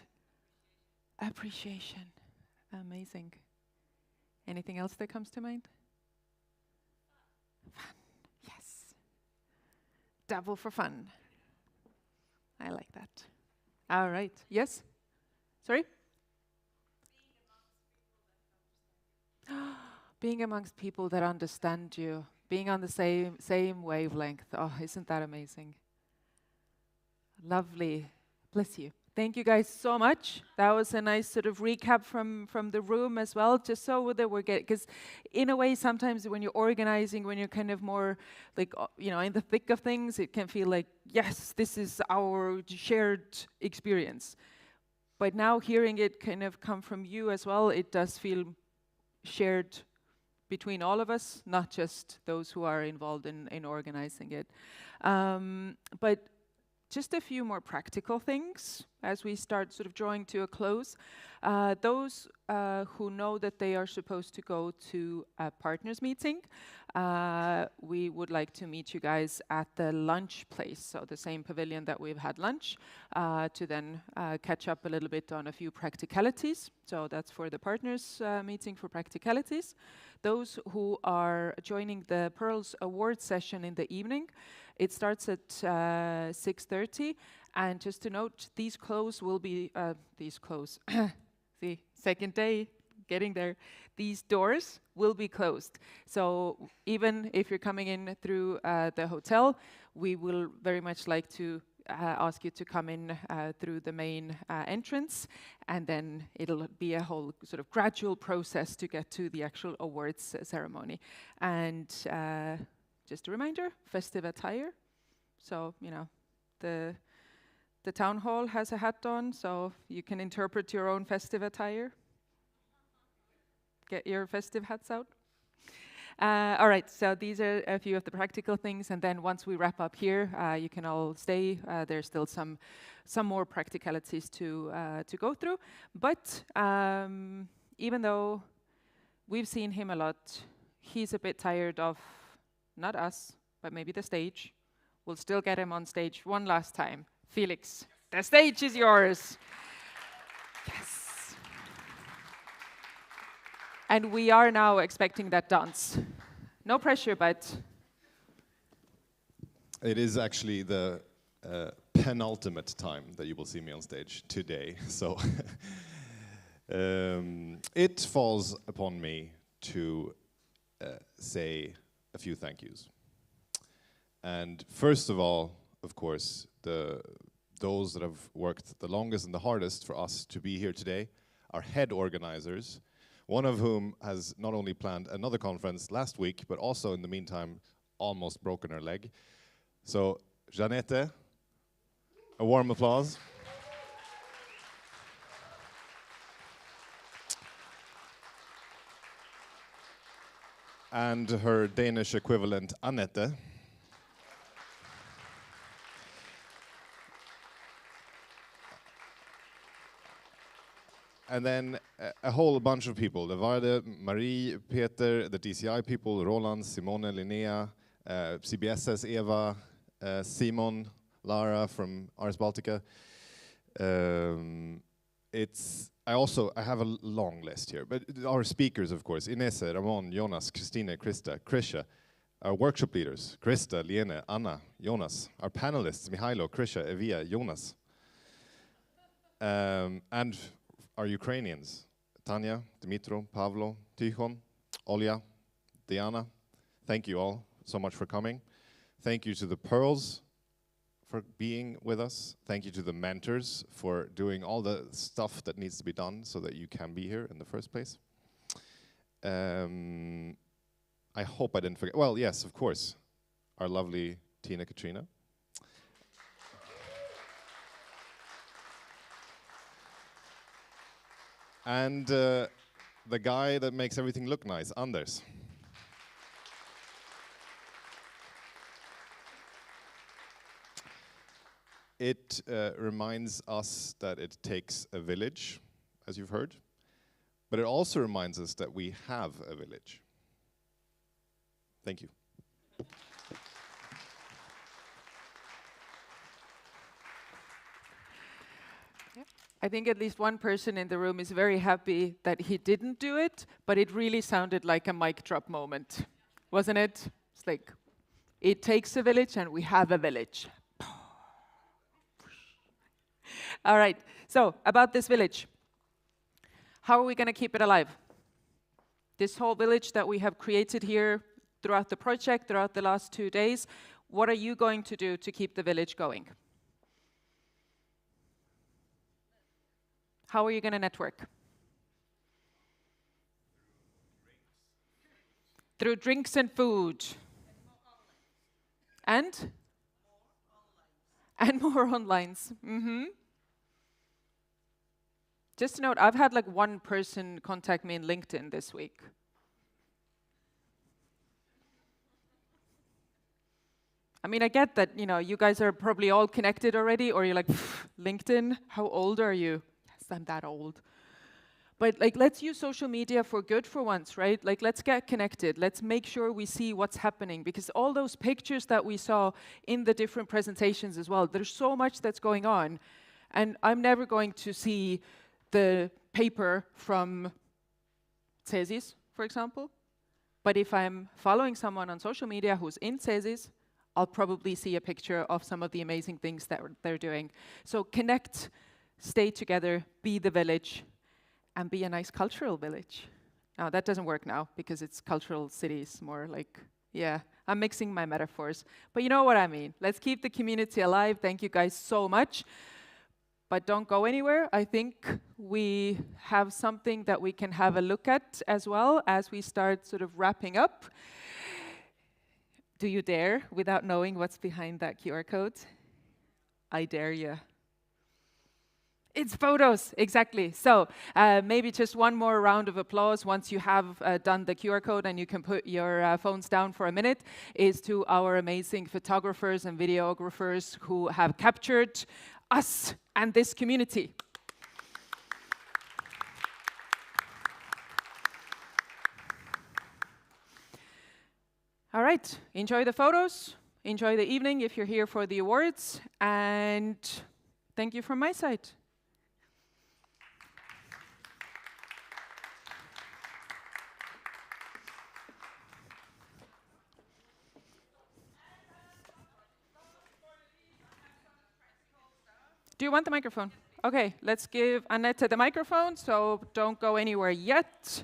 Appreciation. Amazing. Anything else that comes to mind? Fun. Yes. Double for fun. I like that. All right. Yes? Sorry? Being amongst people that understand you, being on the same wavelength. Oh, isn't that amazing? Lovely. Bless you. Thank you guys so much. That was a nice sort of recap from the room as well, just so that we're getting, because in a way, sometimes when you're organizing, when you're kind of more like, in the thick of things, it can feel like, yes, this is our shared experience. But now hearing it kind of come from you as well, it does feel shared between all of us, not just those who are involved in organizing it. But just a few more practical things as we start sort of drawing to a close. Those who know that they are supposed to go to a partners meeting, we would like to meet you guys at the lunch place, so the same pavilion that we've had lunch, to then catch up a little bit on a few practicalities. So that's for the partners meeting for practicalities. Those who are joining the Pearls Award session in the evening, it starts at 6:30, and just to note, these clothes will be, the second day, getting there, these doors will be closed. So even if you're coming in through the hotel, we will very much like to ask you to come in through the main entrance, and then it'll be a whole sort of gradual process to get to the actual awards ceremony. And just a reminder, festive attire. So, the town hall has a hat on, so you can interpret your own festive attire. Get your festive hats out. All right, so these are a few of the practical things, and then once we wrap up here, you can all stay. There's still some more practicalities to go through. But even though we've seen him a lot, he's a bit tired of not us, but maybe the stage. We'll still get him on stage one last time. Felix, the stage is yours. Yes. And we are now expecting that dance. No pressure, but... It is actually the penultimate time that you will see me on stage today. So it falls upon me to say a few thank yous. And first of all, of course, those that have worked the longest and the hardest for us to be here today, our head organizers, one of whom has not only planned another conference last week, but also in the meantime almost broken her leg. So, Jeanette, a warm applause. And her Danish equivalent, Annette. And then a whole bunch of people, the Varde, Marie, Peter, the DCI people, Roland, Simone, Linnea, CBS's Eva, Simon, Lara from Ars Baltica. I have a long list here, but our speakers, of course, Inese, Ramon, Jonas, Kristine, Krista, Krisha, our workshop leaders, Krista, Liene, Anna, Jonas, our panelists, Mihailo, Krisha, Evia, Jonas, and our Ukrainians, Tanya, Dimitro, Pavlo, Tikhon, Olya, Diana. Thank you all so much for coming. Thank you to the Pearls for being with us. Thank you to the mentors for doing all the stuff that needs to be done so that you can be here in the first place. I hope I didn't forget. Well, yes, of course, our lovely Tina Katrina. And the guy that makes everything look nice, Anders. It reminds us that it takes a village, as you've heard, but it also reminds us that we have a village. Thank you. I think at least one person in the room is very happy that he didn't do it, but it really sounded like a mic drop moment, wasn't it? It's like, it takes a village and we have a village. All right, so about this village. How are we going to keep it alive? This whole village that we have created here throughout the project, throughout the last 2 days, what are you going to do to keep the village going? How are you going to network? Through drinks and food. And? And more onlines. Mm-hmm. Just to note, I've had like one person contact me in LinkedIn this week. I mean, I get that, you know, you guys are probably all connected already, or you're like, LinkedIn, how old are you? Yes, I'm that old. But like, let's use social media for good for once, right? Like, let's get connected. Let's make sure we see what's happening, because all those pictures that we saw in the different presentations as well, there's so much that's going on. And I'm never going to see the paper from CESIS, for example. But if I'm following someone on social media who's in CESIS, I'll probably see a picture of some of the amazing things that they're doing. So connect, stay together, be the village, and be a nice cultural village. Now, that doesn't work now, because it's cultural cities, more like, yeah, I'm mixing my metaphors. But you know what I mean. Let's keep the community alive. Thank you guys so much. But don't go anywhere. I think we have something that we can have a look at as well as we start sort of wrapping up. Do you dare, without knowing what's behind that QR code? I dare you. It's photos, exactly. So maybe just one more round of applause once you have done the QR code and you can put your phones down for a minute, is to our amazing photographers and videographers who have captured us and this community. All right, enjoy the photos, enjoy the evening if you're here for the awards, and thank you from my side. Do you want the microphone? Okay, let's give Annette the microphone, so don't go anywhere yet.